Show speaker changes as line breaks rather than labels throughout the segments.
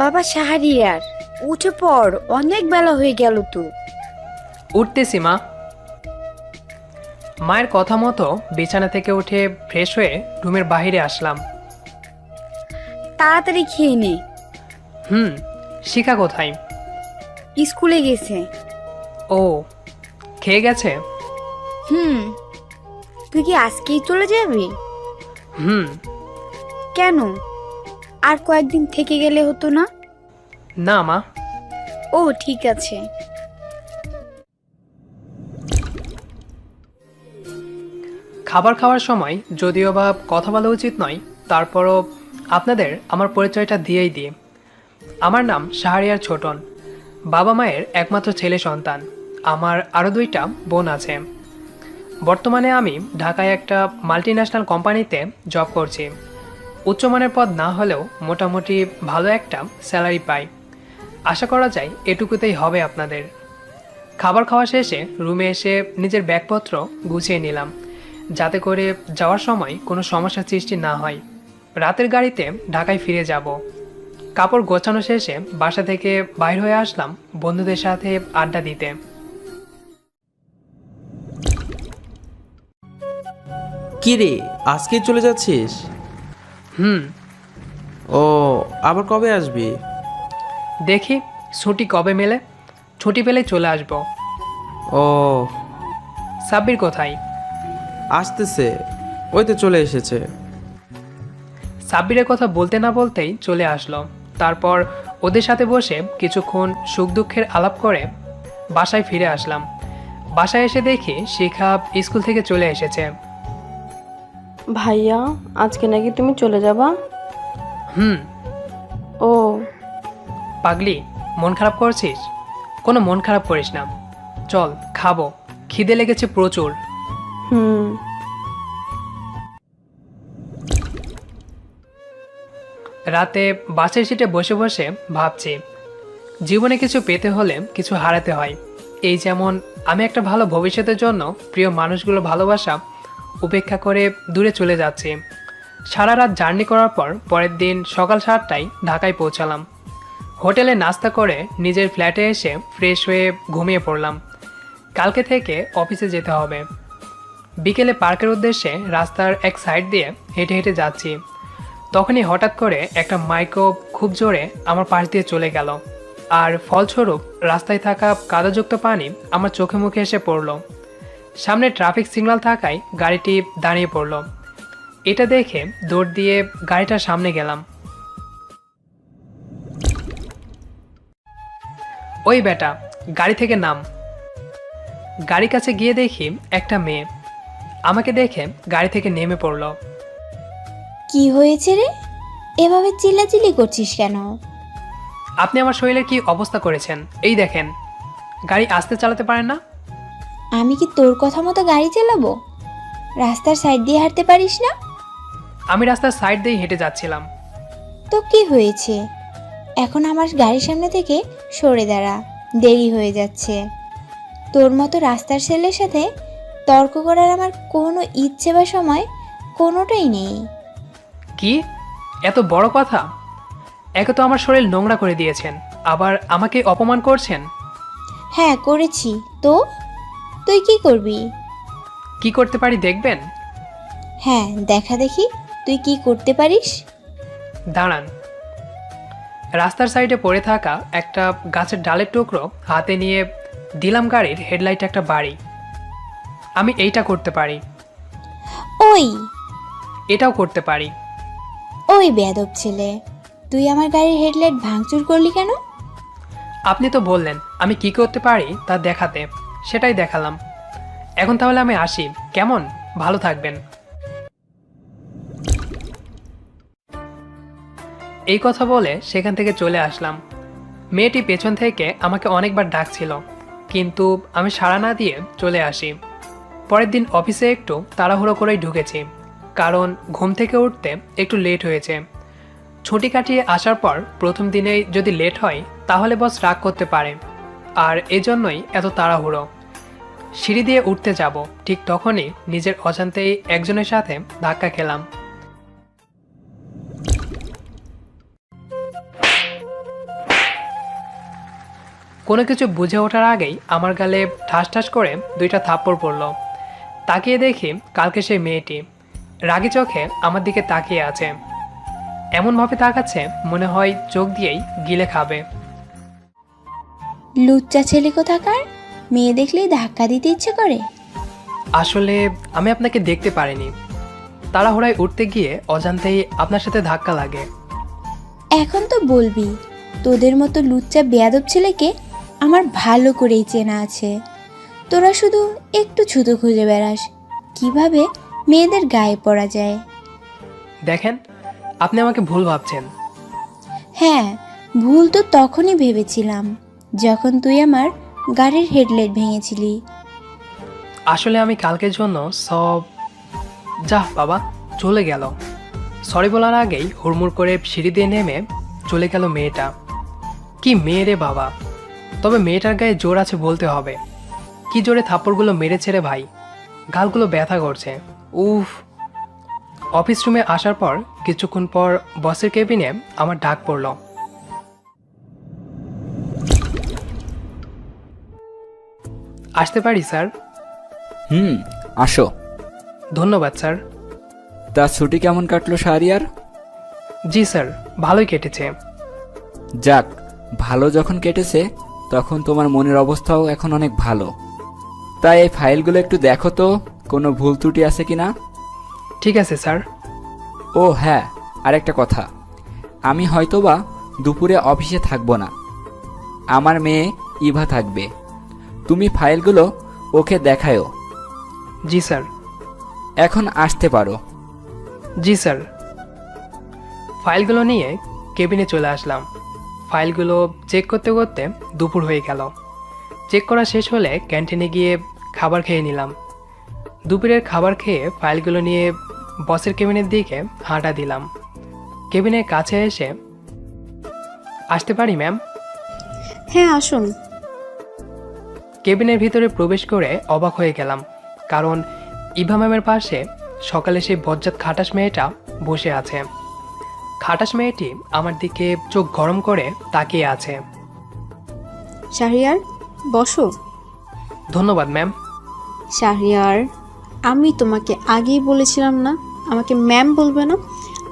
বাবা শাহরিয়ার, উঠে পড়, অনেক বেলা হয়ে গেল তো।
উঠতেছি মা। মায়ের কথা মতো বিছানা থেকে উঠে ফ্রেশ হয়ে রুমের বাইরে আসলাম।
তাড়াতাড়ি খেয়ে নে।
শিখা কোথায়?
স্কুলে গেছে।
ও, খেয়ে গেছে?
হুম। তুই কি আজকেই চলে যাবি?
হুম।
কেন? আর কয়েকদিন থেকে গেলে হতো না?
না মা।
ও ঠিক আছে।
খাবার খাওয়ার সময় যদিও বা কথা বলা উচিত নয়, তারপরও আপনাদের আমার পরিচয়টা দিয়েই দিই। আমার নাম শাহরিয়ার ছোটন। বাবা মায়ের একমাত্র ছেলে সন্তান। আমার আরও 2টা বোন আছে। বর্তমানে আমি ঢাকায় একটা মাল্টিন্যাশনাল কোম্পানিতে জব করছি। উচ্চমানের পদ না হলেও মোটামুটি ভালো একটা স্যালারি পাই। আশা করা যায় এটুকুতেই হবে আপনাদের। খাবার খাওয়া শেষে রুমে এসে নিজের ব্যাগপত্র গুছিয়ে নিলাম, যাতে করে যাওয়ার সময় কোনো সমস্যার সৃষ্টি না হয়। রাতের গাড়িতে ঢাকায় ফিরে যাব। কাপড় গোছানো শেষে বাসা থেকে বাইর হয়ে আসলাম বন্ধুদের সাথে আড্ডা দিতে।
কি রে, আজকেই চলে যাচ্ছিস?
হুম।
ও, আবার কবে আসবি?
দেখি ছুটি কবে মেলে, ছুটি পেলে চলে আসব।
ও,
সাব্বির কোথায়?
আসতেছে, ওই তো চলে এসেছে।
সাব্বিরের কথা বলতে না বলতেই চলে আসলো। তারপর ওদের সাথে বসে কিছুক্ষণ সুখ দুঃখের আলাপ করে বাসায় ফিরে আসলাম। বাসায় এসে দেখি শিখা স্কুল থেকে চলে এসেছে।
ভাইয়া, আজকে নাকি তুমি চলে যাবা?
হুম।
ও,
পাগলি, মন খারাপ করছিস? কোনো মন খারাপ করিস না, চল খাবো, খিদে লেগেছে প্রচুর।
হুম।
রাতে বাসের সিটে বসে বসে ভাবছি, জীবনে কিছু পেতে হলে কিছু হারাতে হয়। এই যেমন আমি একটা ভালো ভবিষ্যতের জন্য প্রিয় মানুষগুলো ভালোবাসা উপেক্ষা করে দূরে চলে যাচ্ছি। সারা রাত জার্নি করার পর পরের দিন সকাল 7টায় ঢাকায় পৌঁছালাম। হোটেলে নাস্তা করে নিজের ফ্ল্যাটে এসে ফ্রেশ হয়ে ঘুমিয়ে পড়লাম। কালকে থেকে অফিসে যেতে হবে। বিকেলে পার্কের উদ্দেশ্যে রাস্তার এক সাইড দিয়ে হেঁটে হেঁটে যাচ্ছি। তখনই হঠাৎ করে একটা মাইক্রো খুব জোরে আমার পাশ দিয়ে চলে গেল, আর ফলস্বরূপ রাস্তায় থাকা কাদাযুক্ত পানি আমার চোখে মুখে এসে পড়ল। সামনে ট্রাফিক সিগন্যাল থাকায় গাড়িটি দাঁড়িয়ে পড়ল। এটা দেখে দৌড় দিয়ে গাড়িটার সামনে গেলাম। ওই বেটা, গাড়ি থেকে নাম। গাড়ির কাছে গিয়ে দেখি একটা মেয়ে আমাকে দেখে গাড়ি থেকে নেমে পড়ল।
কি হয়েছে রে? এভাবে চিল্লাচিল্লি করছিস কেন?
আপনি আমার শরীরের কি অবস্থা করেছেন, এই দেখেন। গাড়ি আস্তে চালাতে পারেন না?
আমি কি তোর কথা মতো গাড়ি চালাবো? রাস্তার সাইড দিয়ে হাঁটতে পারিস না?
আমি রাস্তার সাইড দিয়ে হেঁটে যাচ্ছিলাম।
তো কি হয়েছে? এখন আমার গাড়ির সামনে থেকে সরে দাঁড়া, দেরি হয়ে যাচ্ছে। তোর মতো রাস্তার ছেলের সাথে তর্ক করার আমার কোনো ইচ্ছে বা সময় কোনোটাই নেই।
কি এত বড় কথা? একে তো আমার শরীর নোংরা করে দিয়েছেন, আবার আমাকে অপমান করছেন।
হ্যাঁ করেছি তো, তুই কি করবি?
কি করতে পারি দেখবেন?
হ্যাঁ দেখা দেখি তুই কি করতে পারিস।
দাঁড়ান। রাস্তার সাইডে পড়ে থাকা একটা গাছের ডালের টুকরো হাতে নিয়ে দিলাম গাড়ির হেডলাইটে একটা বাড়ি। আমি এইটা করতে পারি,
ওই
এটাও করতে পারি।
ওই বেয়াদব ছেলে, তুই আমার গাড়ির হেডলাইট ভাঙচুর করলি কেন?
আপনি তো বললেন আমি কি করতে পারি তা দেখাতে, সেটাই দেখালাম। এখন তাহলে আমি আসি, কেমন? ভালো থাকবেন। এই কথা বলে সেখান থেকে চলে আসলাম। মেয়েটি পেছন থেকে আমাকে অনেকবার ডাকছিল, কিন্তু আমি সাড়া না দিয়ে চলে আসি। পরের দিন অফিসে একটু তাড়াহুড়ো করেই ঢুকেছি, কারণ ঘুম থেকে উঠতে একটু লেট হয়েছে। ছুটি কাটিয়ে আসার পর প্রথম দিনেই যদি লেট হয় তাহলে বস রাগ করতে পারে, আর এজন্যই এত তাড়াহুড়ো। সিঁড়ি দিয়ে উঠতে যাব, ঠিক তখনই নিজের অজান্তেই একজনের সাথে ধাক্কা খেলাম। কোনো কিছু বুঝে ওঠার আগেই আমার গালে ঠাস ঠাস করে 2টা থাপ্পড় পড়ল। তাকিয়ে দেখি কালকে সেই মেয়েটি রাগী চোখে আমার দিকে তাকিয়ে আছে। এমনভাবে তাকাচ্ছে মনে হয় চোখ দিয়েই গিলে খাবে।
লুচ্চা ছেলে কোথাকার, মেয়ে দেখলেই ধাক্কা দিতে ইচ্ছে করে।
আসলে আমি আপনাকে দেখতে পারিনি, তাড়াহুড়ায় উঠতে গিয়ে অজান্তেই আপনার সাথে ধাক্কা লাগে।
এখন তো বলবি, তোদের মতো লুচ্চা বেয়াদব ছেলেকে আমার ভালো করেই চেনা আছে। তোরা শুধু একটু ছুতো খুঁজে বেড়াস কিভাবে মেয়েদের গায়ে পড়া যায়।
দেখেন, আপনি আমাকে ভুল ভাবছেন।
হ্যাঁ, ভুল তো তখনই ভেবেছিলাম যখন তুই আমার গাড়ির হেডলাইট ভেঙেছিলি।
আসলে আমি কালকের জন্য সব যা বাবা চলে গেল। সরি বলার আগেই হুড়মুড় করে সিঁড়ি দিয়ে নেমে চলে গেল মেয়েটা। কি মেয়ে রে বাবা, তবে মেয়েটার গায়ে জোর আছে বলতে হবে। কি জোরে থাপ্পড়গুলো মেরেছে রে ভাই, গালগুলো ব্যথা করছে। উফ। অফিস রুমে আসার পর কিছুক্ষণ পর বসের কেবিনে আমার ডাক পড়ল। আসতে পারি স্যার?
আসো।
ধন্যবাদ স্যার।
তা ছুটি কেমন কাটলো শাহরিয়ার?
জি স্যার, ভালোই কেটেছে।
যাক, ভালো যখন কেটেছে তখন তোমার মনের অবস্থাও এখন অনেক ভালো। তাই এই ফাইলগুলো একটু দেখো তো, কোনো ভুল ত্রুটি আছে কিনা।
ঠিক আছে স্যার।
ও হ্যাঁ, আরেকটা কথা, আমি হয়তোবা দুপুরে অফিসে থাকবো না, আমার মেয়ে ইভা থাকবে। তুমি ফাইলগুলো ওকে দেখায়ও।
জি স্যার।
এখন আসতে পারো।
জি স্যার। ফাইলগুলো নিয়ে কেবিনে চলে আসলাম। ফাইলগুলো চেক করতে করতে দুপুর হয়ে গেল। চেক করা শেষ হলে ক্যান্টিনে গিয়ে খাবার খেয়ে নিলাম। দুপুরের খাবার খেয়ে ফাইলগুলো নিয়ে বসের কেবিনের দিকে হাঁটা দিলাম। কেবিনের কাছে এসে আসতে পারি ম্যাম?
হ্যাঁ আসুন।
কেবিনের ভিতরে প্রবেশ করে অবাক হয়ে গেলাম, কারণ ইভা ম্যামের পাশে সকালে সেই বজ্জাত খাটাস মেয়েটা বসে আছে। খাটাস মেয়েটি আমার দিকে চোখ গরম করে তাকিয়ে আছে।
শাহরিয়ার, বসো।
ধন্যবাদ ম্যাম।
শাহরিয়ার, আমি তোমাকে আগেই বলেছিলাম না আমাকে ম্যাম বলবে না,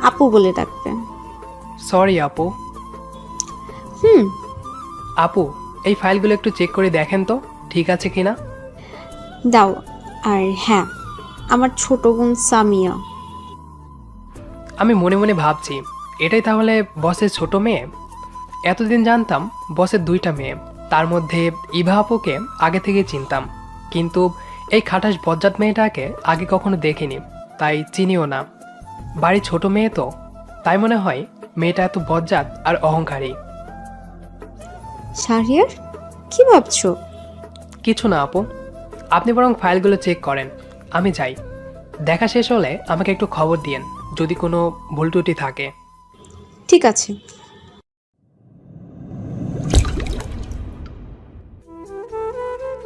আপু বলে ডাকবে।
সরি আপু।
হুম।
আপু, এই ফাইলগুলো একটু চেক করে দেখেন তো ঠিক আছে কিনা।
দাও। আর হ্যাঁ, আমার ছোট বোন সামিয়া।
আমি মনে মনে ভাবছি, এটাই তাহলে বসের ছোট মেয়ে। এতদিন জানতাম বসের 2টা মেয়ে, তার মধ্যে ইভা আপুকে আগে থেকে চিনতাম, কিন্তু এই খাটাস বজ্জাত মেয়েটাকে আগে কখনো দেখিনি, তাই চিনিও না। বাড়ি ছোট মেয়ে তো, তাই মনে হয় মেয়েটা এত বজ্জাত আর অহংকারী।
শাহরিয়ার, কি ভাবছো?
কিছু না আপু, আপনি বরং ফাইলগুলো চেক করেন, আমি যাই। দেখা শেষ হলে আমাকে একটু খবর দিয়েন যদি কোনো ভুল ত্রুটি থাকে।
ঠিক আছে।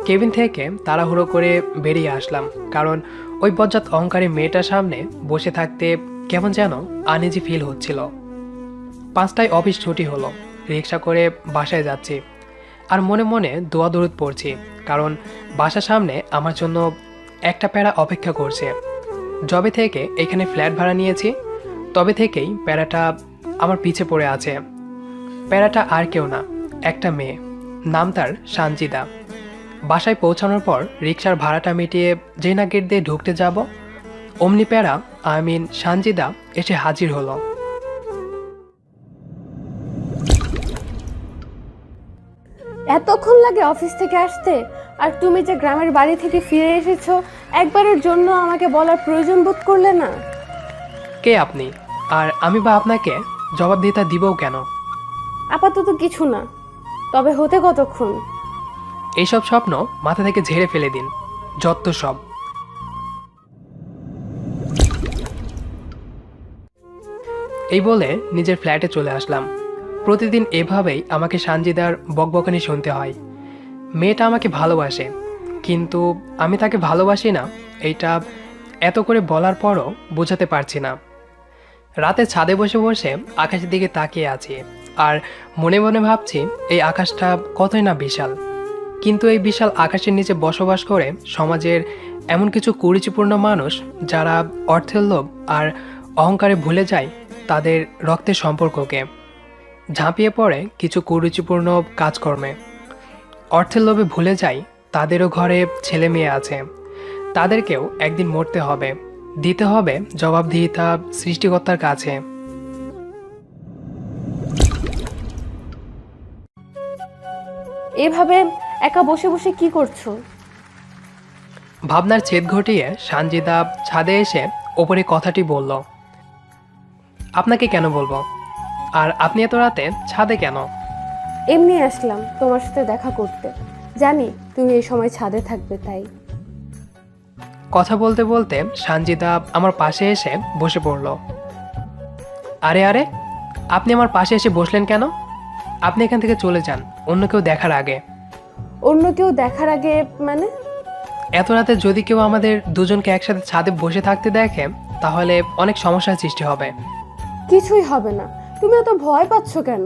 কেবিন থেকে তাড়াহুড়ো করে বেরিয়ে আসলাম, কারণ ওই বজ্জাত অহংকারী মেয়েটার সামনে বসে থাকতে কেমন যেন আনইজি ফিল হচ্ছিল। 5টায় অফিস ছুটি হলো, রিক্সা করে বাসায় যাচ্ছি আর মনে মনে দোয়া দরুদ পড়ছি, কারণ বাসার সামনে আমার জন্য একটা প্যারা অপেক্ষা করছে। যবে থেকে এখানে ফ্ল্যাট ভাড়া নিয়েছি তবে থেকেই প্যারাটা আমার পিছে পড়ে আছে। প্যারাটা আর কেউ না, একটা মেয়ে, নাম তার সানজিদা। বাসায় পৌঁছানোর পর রিক্সার ভাড়াটা মিটিয়ে যেই না গেট দিয়ে ঢুকতে যাব, অমনি প্যারা সানজিদা এসে হাজির হলো।
এতক্ষণ লাগে অফিস থেকে আসতে, আর তুমি যে গ্রামের বাড়ি থেকে ফিরে এসেছো একবারের জন্য আমাকে বলার প্রয়োজন বোধ করলে না?
কে আপনি, আর আমি বা আপনাকে জবাবদিহিতা দিবও কেন?
আপাতত কিছু না, তবে হতে কতক্ষণ?
এইসব স্বপ্ন মাথা থেকে ঝেড়ে ফেলে দিন, যত সব। এই বলে নিজের ফ্ল্যাটে চলে আসলাম। প্রতিদিন এভাবেই আমাকে সানজিদার বকবকানি শুনতে হয়। মেয়েটা আমাকে ভালোবাসে, কিন্তু আমি তাকে ভালোবাসি না, এইটা এত করে বলার পরও বোঝাতে পারছি না। রাতে ছাদে বসে বসে আকাশের দিকে তাকিয়ে আছি, আর মনে মনে ভাবছি এই আকাশটা কতই না বিশাল। কিন্তু এই বিশাল আকাশের নিচে বসবাস করে সমাজের এমন কিছু কুরুচিপূর্ণ মানুষ যারা অর্থের লোভ আর অহংকারে ভুলে যায় তাদের রক্তের সম্পর্ককে, ঝাঁপিয়ে পড়ে কিছু কুরুচিপূর্ণ কাজকর্মে। অর্থের লোভে ভুলে যায় তাদেরও ঘরে ছেলে মেয়ে আছে, তাদেরকেও একদিন মরতে হবে, দিতে হবে জবাবদিহিতা সৃষ্টিকর্তার কাছে।
এভাবে একা বসে বসে কি করছো?
ভাবনার ছেদ ঘটিয়ে সানজিদা ছাদে এসে ওপরে কথাটি বলল। আপনাকে কেন বলবো? আর আপনি এত রাতে ছাদে কেন?
এমনি আসলাম তোমার সাথে দেখা করতে, জানি তুমি এই সময় ছাদে থাকবে তাই।
কথা বলতে বলতে সানজিদা আমার পাশে এসে বসে পড়ল। আরে আরে, আপনি আমার পাশে এসে বসলেন কেন? আপনি এখান থেকে চলে যান অন্য কেউ দেখার আগে।
অন্য কেউ দেখার আগে মানে?
এত রাতে যদি কেউ আমাদের দুজনকে একসাথে ছাদে বসে থাকতে দেখে তাহলে অনেক সমস্যার সৃষ্টি হবে।
কিছুই হবে না, তুমি অত ভয় পাচ্ছ কেন?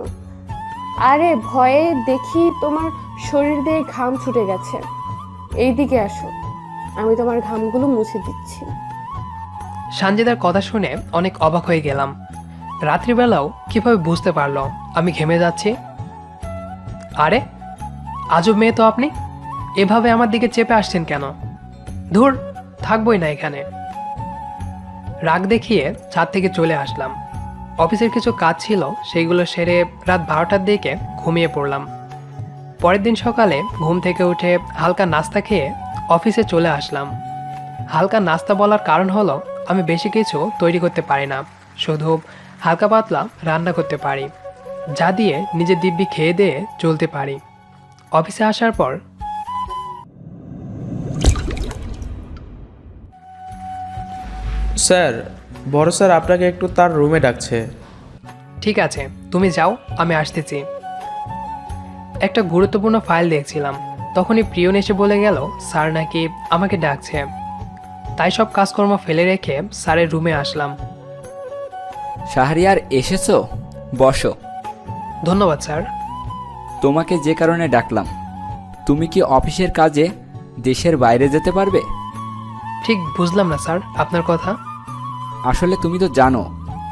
আরে ভয়ে দেখি তোমার শরীর দিয়ে ঘাম ছুটে গেছে, এইদিকে আসো, আমি তোমার ঘামগুলো মুছে দিচ্ছি।
সানজিদার কথা শুনে অনেক অবাক হয়ে গেলাম। রাত্রিবেলাও কিভাবে বুঝতে পারলো আমি ঘেমে যাচ্ছি? আরে আজব মেয়ে তো আপনি, এভাবে আমার দিকে চেপে আসছেন কেন? ধুর, থাকবোই না এখানে। রাগ দেখিয়ে ছাদ থেকে চলে আসলাম। অফিসের কিছু কাজ ছিল, সেইগুলো সেরে রাত 12টার দিকে ঘুমিয়ে পড়লাম। পরের দিন সকালে ঘুম থেকে উঠে হালকা নাস্তা খেয়ে অফিসে চলে আসলাম। হালকা নাস্তা বলার কারণ হলো আমি বেশি কিছু তৈরি করতে পারি না, শুধু হালকা পাতলা রান্না করতে পারি, যা দিয়ে নিজের দিব্যি খেয়ে দিয়ে চলতে পারি। অফিসে আসার পর
স্যার, বড় স্যার আপনাকে একটু তার রুমে ডাকছে।
ঠিক আছে, তুমি যাও, আমি আসতেছি। একটা গুরুত্বপূর্ণ ফাইল দেখছিলাম, তখনই প্রিয়ন এসে বলে গেল স্যার নাকি আমাকে ডাকছে। তাই সব কাজকর্ম ফেলে রেখে স্যারের রুমে আসলাম।
শাহরিয়ার, এসেছো? বসো।
ধন্যবাদ স্যার।
তোমাকে যে কারণে ডাকলাম, তুমি কি অফিসের কাজে দেশের বাইরে যেতে পারবে?
ঠিক বুঝলাম না স্যার আপনার কথা।
আসলে তুমি তো জানো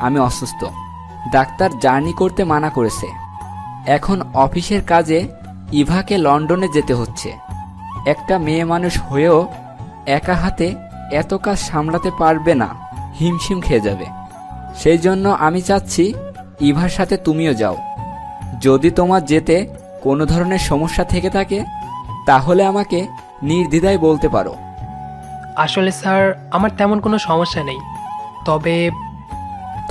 আমি অসুস্থ, ডাক্তার জার্নি করতে মানা করেছে। এখন অফিসের কাজে ইভাকে লন্ডনে যেতে হচ্ছে। একটা মেয়ে মানুষ হয়েও একা হাতে এত কাজ সামলাতে পারবে না, হিমশিম খেয়ে যাবে। সেই জন্য আমি চাচ্ছি ইভার সাথে তুমিও যাও। যদি তোমার যেতে কোনো ধরনের সমস্যা থেকে থাকে তাহলে আমাকে নির্দ্বিধায় বলতে পারো।
আসলে স্যার আমার তেমন কোনো সমস্যা নেই, তবে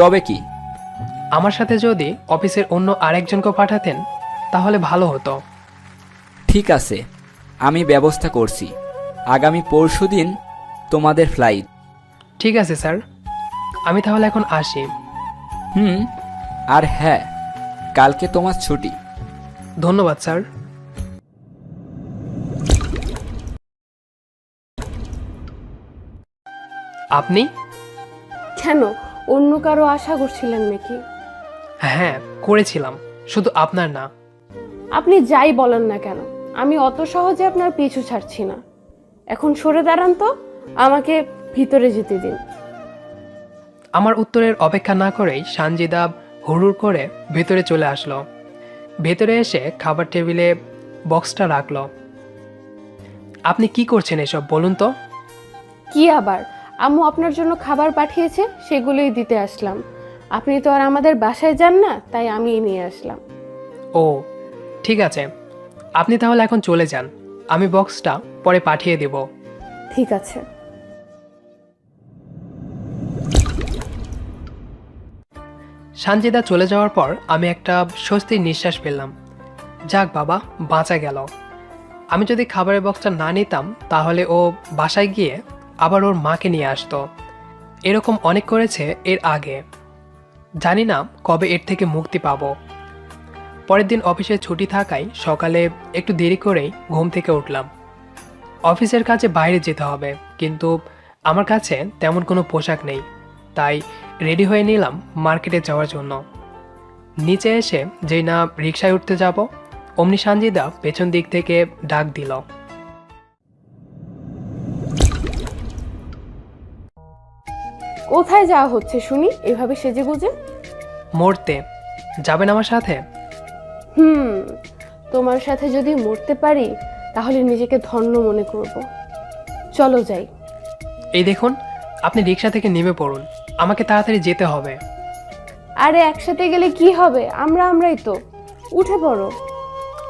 তবে কি?
আমার সাথে যদি অফিসের অন্য আরেকজনকে পাঠাতেন তাহলে ভালো হতো।
ঠিক আছে, আমি ব্যবস্থা করছি। আগামী পরশুদিন তোমাদের ফ্লাইট।
ঠিক আছে স্যার, আমি তাহলে এখন আসি।
আর হ্যাঁ, কালকে তোমার ছুটি।
ধন্যবাদ স্যার। আপনি?
কেন, অন্য কারো আশা করছিলেন নাকি?
হ্যাঁ করেছিলাম, শুধু আপনার না।
আপনি যাই বলেন না কেন, আমি অত সহজে আপনার পিছু ছাড়ছি না। এখন সরে দাঁড়ান তো, আমাকে ভিতরে যেতে দিন।
আমার উত্তরের অপেক্ষা না করেই সানজিদা হুড়ুড় করে ভেতরে চলে আসলো। ভেতরে এসে খাবার টেবিলে বক্সটা রাখলো। আপনি কি করছেন এসব বলুন তো?
কি আবার, আম্মু আপনার জন্য খাবার পাঠিয়েছে, সেগুলোই দিতে আসলাম। আপনি তো আর আমাদের বাসায় যান না, তাই আমিই নিয়ে আসলাম।
ও ঠিক আছে, আপনি তাহলে এখন চলে যান, আমি বক্সটা পরে পাঠিয়ে দেব।
ঠিক আছে।
সানজিদা চলে যাওয়ার পর আমি একটা স্বস্তির নিঃশ্বাস পেলাম। যাক বাবা, বাঁচা গেল। আমি যদি খাবারের বক্সটা না নিতাম তাহলে ও বাসায় গিয়ে আবার ওর মাকে নিয়ে আসতো। এরকম অনেক করেছে এর আগে, জানি না কবে এর থেকে মুক্তি পাবো। পরের দিন অফিসে ছুটি থাকায় সকালে একটু দেরি করেই ঘুম থেকে উঠলাম। অফিসের কাজে বাইরে যেতে হবে, কিন্তু আমার কাছে তেমন কোনো পোশাক নেই, তাই রেডি হয়ে নিলাম মার্কেটে যাওয়ার জন্য। নিচে এসে যেই না রিকশায় উঠতে যাব, অমনি সানজিদা পেছন দিক থেকে ডাক দিল।
কোথায় যাওয়া হচ্ছে শুনি এভাবে সেজে গুজে?
মরতে যাবেন আমার সাথে?
তোমার সাথে যদি মরতে পারি তাহলে নিজেকে ধন্য মনে করব। চলো যাই।
এই দেখুন, আপনি রিকশা থেকে নেমে পড়ুন, আমাকে তাড়াতাড়ি যেতে হবে।
আরে একসাথে গেলে কি হবে, আমরাই তো। উঠে পড়ো।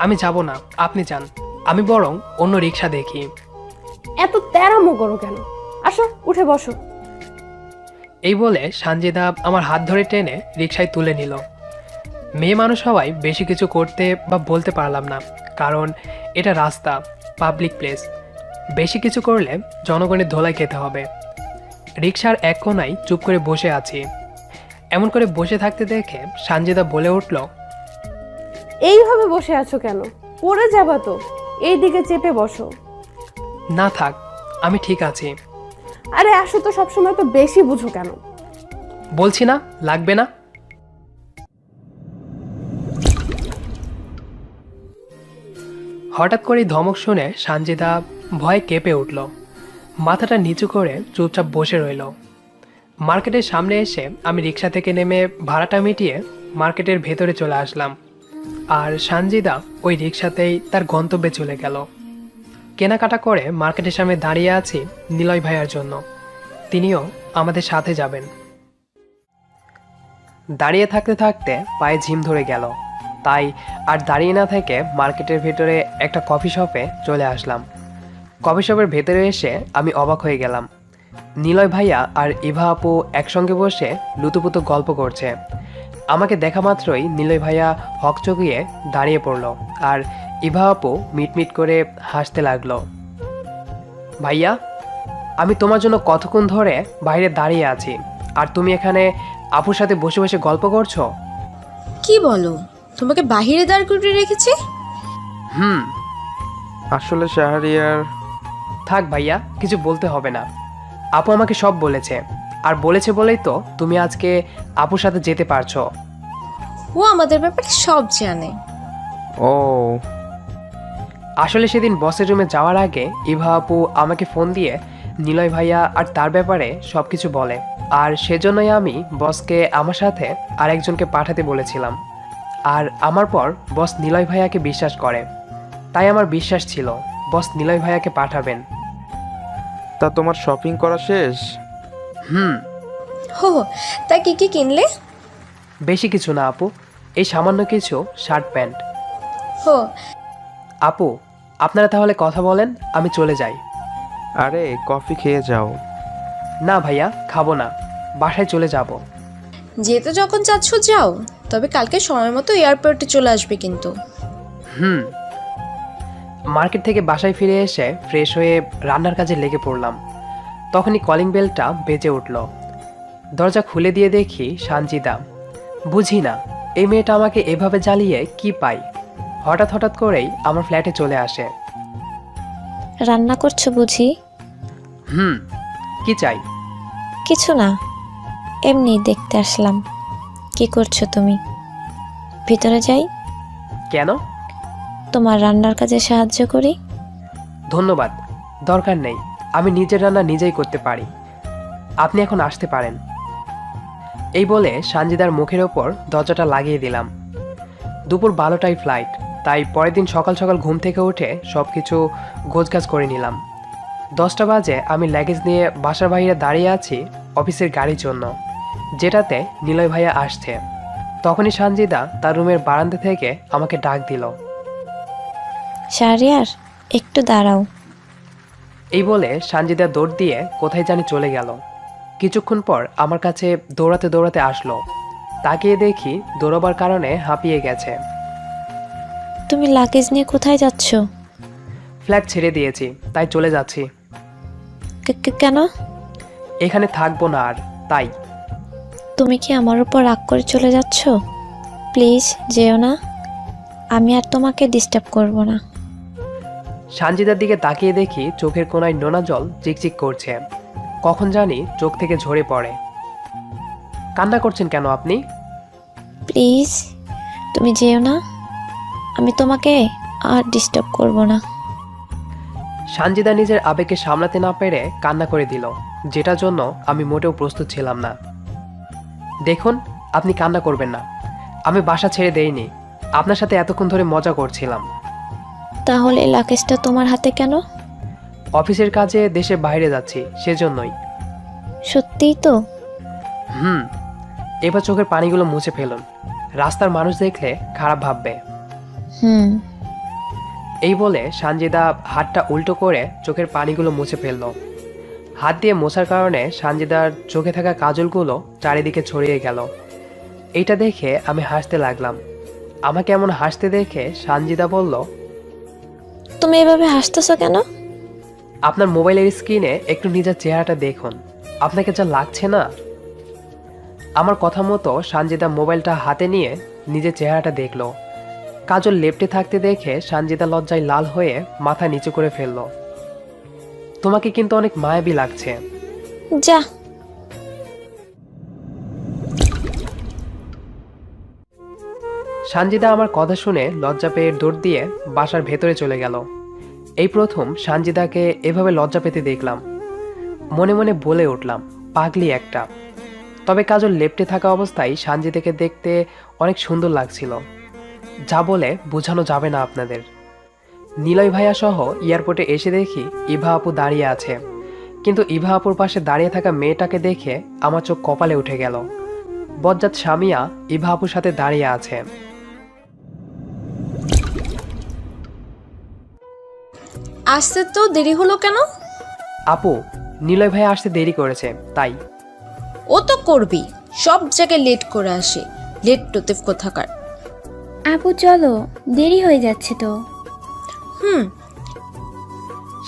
আমি যাব না, আপনি যান, আমি বরং অন্য রিকশা দেখি।
এত তেরামো করো কেন? আসো উঠে বসো।
এই বলে সানজিদা আমার হাত ধরে টেনে রিকশায় তুলে নিল। মেয়ে মানুষ হওয়ায় বেশি কিছু করতে বা বলতে পারলাম না, কারণ এটা রাস্তা, পাবলিক প্লেস। বেশি কিছু করলে জনগণের ধোলাই খেতে হবে। রিকশার এক কোনায় চুপ করে বসে আছি। এমন করে বসে থাকতে দেখে সানজিদা বলে উঠল,
এইভাবে বসে আছো কেন? পড়ে যাবা তো, এই দিকে চেপে বসো।
না থাক, আমি ঠিক আছি।
আরে আসো তো, সবসময় তো বেশি বুঝো কেন?
বলছি না, লাগবে না। হঠাৎ করে ধমক শুনে সানজিদা ভয়ে কেঁপে উঠল। মাথাটা নিচু করে চুপচাপ বসে রইল। মার্কেটের সামনে এসে আমি রিকশা থেকে নেমে ভাড়াটা মিটিয়ে মার্কেটের ভেতরে চলে আসলাম। আর সানজিদা ওই রিকশাতেই তার গন্তব্যে চলে গেল। কেনাকাটা করে মার্কেটের সামনে দাঁড়িয়ে আছি নিলয় ভাইয়ার জন্য, তিনিও আমাদের সাথে যাবেন। দাঁড়িয়ে থাকতে থাকতে পায়ে ঝিম ধরে গেল, তাই আর দাঁড়িয়ে না থেকে মার্কেটের ভেতরে একটা কফি শপে চলে আসলাম। কফি শপের ভেতরে এসে আমি অবাক হয়ে গেলাম। নিলয় ভাইয়া আর ইভা আপু একসঙ্গে বসে লুতুপুতু গল্প করছে। আমাকে দেখা মাত্রই নিলয় ভাইয়া হকচকিয়ে দাঁড়িয়ে পড়ল, আর ইভা আপু মিটমিট করে হাসতে লাগলো। ভাইয়া, আমি তোমার জন্য কতক্ষণ ধরে বাইরে দাঁড়িয়ে আছি, আর তুমি এখানে আপুর সাথে বসে বসে গল্প করছো?
কি বলো, তোমাকে বাহিরে দাঁড় করিয়ে রেখেছে?
আসলে শাহরিয়ার,
থাক ভাইয়া, কিছু বলতে হবে না। আপু আমাকে সব বলেছে, আর বলেছে বলেই তো তুমি আজকে আপুর সাথে যেতে পারছো।
ও আমাদের ব্যাপারে সব জানে।
ও
আসলে সেদিন বসের রুমে যাওয়ার আগে ইভা আপু আমাকে ফোন দিয়ে নিলয় ভাইয়া আর তার ব্যাপারে সব কিছু বলে, আর সেজন্যই আমি বসকে আমার সাথে আর একজনকে পাঠাতে বলেছিলাম। আর আমার পর বস নিলয় ভাইয়াকে বিশ্বাস করে, তাই আমার বিশ্বাস ছিল বস নিলয় ভাইয়াকে পাঠাবেন।
তা তোমার শপিং করা শেষ?
হো, তা কি কি কিনলে?
বেশি কিছু না আপু, এই সামান্য কিছু শার্ট প্যান্ট।
হো,
আপু, আপনারা তাহলে কথা বলেন, আমি চলে যাই।
আরে কফি খেয়ে যাও।
না ভাইয়া, খাবো না, বাসায় চলে যাব।
যেতে যখন চাচ্ছ যাও, তবে কালকে সময় মতো এয়ারপোর্টে চলে আসবে কিন্তু।
মার্কেট থেকে বাসায় ফিরে এসে ফ্রেশ হয়ে রান্নার কাজে লেগে পড়লাম। তখনই কলিং বেলটা বেজে উঠল। দরজা খুলে দিয়ে দেখি সানজিদা। বুঝি না এই মেয়েটা আমাকে এভাবে জ্বালিয়ে কি পাই। হঠাৎ করেই আমার ফ্ল্যাটে চলে আসে।
রান্না করছো বুঝি?
কি চাই?
কিছু না, এমনি দেখতে আসলাম। কি করছো তুমি? ভিতরে যাই?
কেন?
তোমার রান্নার কাজে সাহায্য করি।
ধন্যবাদ, দরকার নেই, আমি নিজের রান্না নিজেই করতে পারি। আপনি এখন আসতে পারেন। এই বলে সানজিদার মুখের ওপর দরজাটা লাগিয়ে দিলাম। দুপুর 12টায় ফ্লাইট, তাই পরের দিন সকাল সকাল ঘুম থেকে উঠে সব কিছু গোছগাছ করে নিলাম। 10টা বাজে আমি লাগেজ নিয়ে বাসার বাইরে দাঁড়িয়ে আছি অফিসের গাড়ির জন্য, যেটাতে নিলয় ভাইয়া আসছে। তখনই সানজিদা তার রুমের বারান্দা থেকে আমাকে ডাক দিল।
শাহরিয়ার, একটু দাঁড়াও।
এই বলে সানজিদা দৌড় দিয়ে কোথায় জানি চলে গেল। কিছুক্ষণ পর আমার কাছে দৌড়াতে দৌড়াতে আসলো। তাকিয়ে দেখি দৌড়াবার কারণে হাঁপিয়ে গেছে।
তুমি লাগেজ নিয়ে কোথায় যাচ্ছ?
ফ্ল্যাট ছেড়ে দিয়েছি, তাই চলে যাচ্ছি।
কেন?
এখানে থাকবো না আর, তাই।
তুমি কি আমার উপর রাগ করে চলে যাচ্ছ? প্লিজ যেও না, আমি আর তোমাকে ডিস্টার্ব করব না।
সানজিদার দিকে তাকিয়ে দেখি চোখের কোণায় নোনা জল চিকচিক করছে। কখন জানি চোখ থেকে ঝরে পড়ে। কান্না করছেন কেন আপনি?
প্লিজ তুমি যেও না, আমি তোমাকে আর ডিস্টার্ব করব না।
সানজিদা নিজের আবেগকে সামলাতে না পেরে কান্না করে দিল, যেটার জন্য আমি মোটেও প্রস্তুত ছিলাম না। দেখুন, আপনি কান্না করবেন না, আমি বাসা ছেড়ে দেইনি, আপনার সাথে এতক্ষণ ধরে মজা করছিলাম।
তাহলে লাকেজটা তোমার হাতে কেন?
অফিসের কাজে দেশের বাইরে যাচ্ছি, সেজন্যই।
সত্যিই তো?
এবার চোখের পানিগুলো মুছে ফেলুন, রাস্তার মানুষ দেখলে খারাপ ভাববে।
হুম।
এই বলে সানজিদা হাতটা উল্টো করে চোখের পানিগুলো মুছে ফেলল। হাত দিয়ে মোছার কারণে সানজিদার চোখে থাকা কাজলগুলো চারিদিকে ছড়িয়ে গেল। এইটা দেখে আমি হাসতে লাগলাম। আমাকে এমন হাসতে দেখে সানজিদা বলল,
তুমি এভাবে হাসতেছো কেন?
আপনার মোবাইলের স্ক্রিনে একটু নিজের চেহারাটা দেখুন, আপনাকে যা লাগছে না। আমার কথা মতো সানজিদা মোবাইলটা হাতে নিয়ে নিজের চেহারাটা দেখল। কাজল লেপ্টে থাকতে দেখে সানজিদা লজ্জায় লাল হয়ে মাথা নিচু করে ফেলল। তোমাকে কিন্তু অনেক মায়াবী লাগছে।
যা।
সানজিদা আমার কথা শুনে লজ্জা পেয়ে দৌড় দিয়ে বাসার ভেতরে চলে গেল। এই প্রথম সানজিদাকে এভাবে লজ্জা পেতে দেখলাম। মনে মনে বলে উঠলাম, পাগলি একটা। তবে কাজল লেপ্টে থাকা অবস্থায় সানজিদাকে দেখতে অনেক সুন্দর লাগছিল, যা বলে বোঝানো যাবে না আপনাদের। নিলয় ভাইয়া সহ এয়ারপোর্টে এসে দেখি ইভা আপু দাঁড়িয়ে আছে, কিন্তু ইভা আপুর পাশে দাঁড়িয়ে থাকা মেয়েটাকে দেখে আমার চোখ কপালে উঠে গেল। বজ্জাত সামিয়া ইভা আপুর সাথে দাঁড়িয়ে আছে।
আসতে তো দেরি হলো কেন?
আপু, নিলয় ভাইয়া আসতে দেরি করেছে তাই।
ও তো করবি, সব জায়গায় লেট করে আসে, লেট টোতেফ কোথাকার।
আপু চলো, দেরি হয়ে যাচ্ছে তো।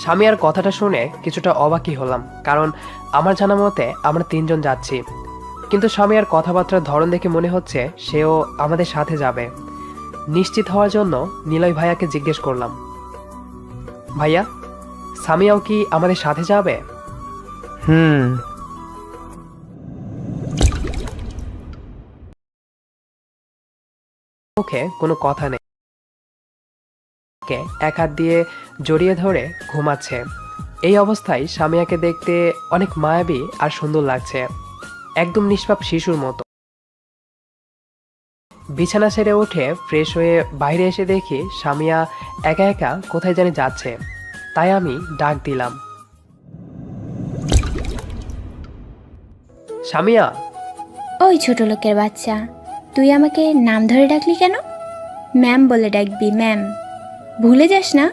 সামিয়ার কথাটা শুনে কিছুটা অবাকই হলাম, কারণ আমার জানা মতে আমরা 3 জন যাচ্ছি। কিন্তু সামিয়ার কথাবার্তার ধরন দেখে মনে হচ্ছে সেও আমাদের সাথে যাবে। নিশ্চিত হওয়ার জন্য নিলয় ভাইয়াকে জিজ্ঞেস করলাম, ভাইয়া, সামিয়াও কি আমাদের সাথে যাবে? মুখে কোনো কথা নেই, এক হাত দিয়ে জড়িয়ে ধরে ঘুমাচ্ছে। এই অবস্থায় সামিয়াকে দেখতে অনেক মায়াবী আর সুন্দর লাগছে, একদম নিষ্পাপ শিশুর মতো। বিছানা ছেড়ে উঠে ফ্রেশ হয়ে বাইরে এসে দেখি সামিয়া একা একা কোথায় জানি যাচ্ছে, তাই আমি ডাক দিলাম, সামিয়া।
ওই ছোট লোকের বাচ্চা, তুই আমাকে নাম ধরে ডাকলি কেন? ম্যাম বলে ডাকবি, ম্যাম। ভুলে যাস না,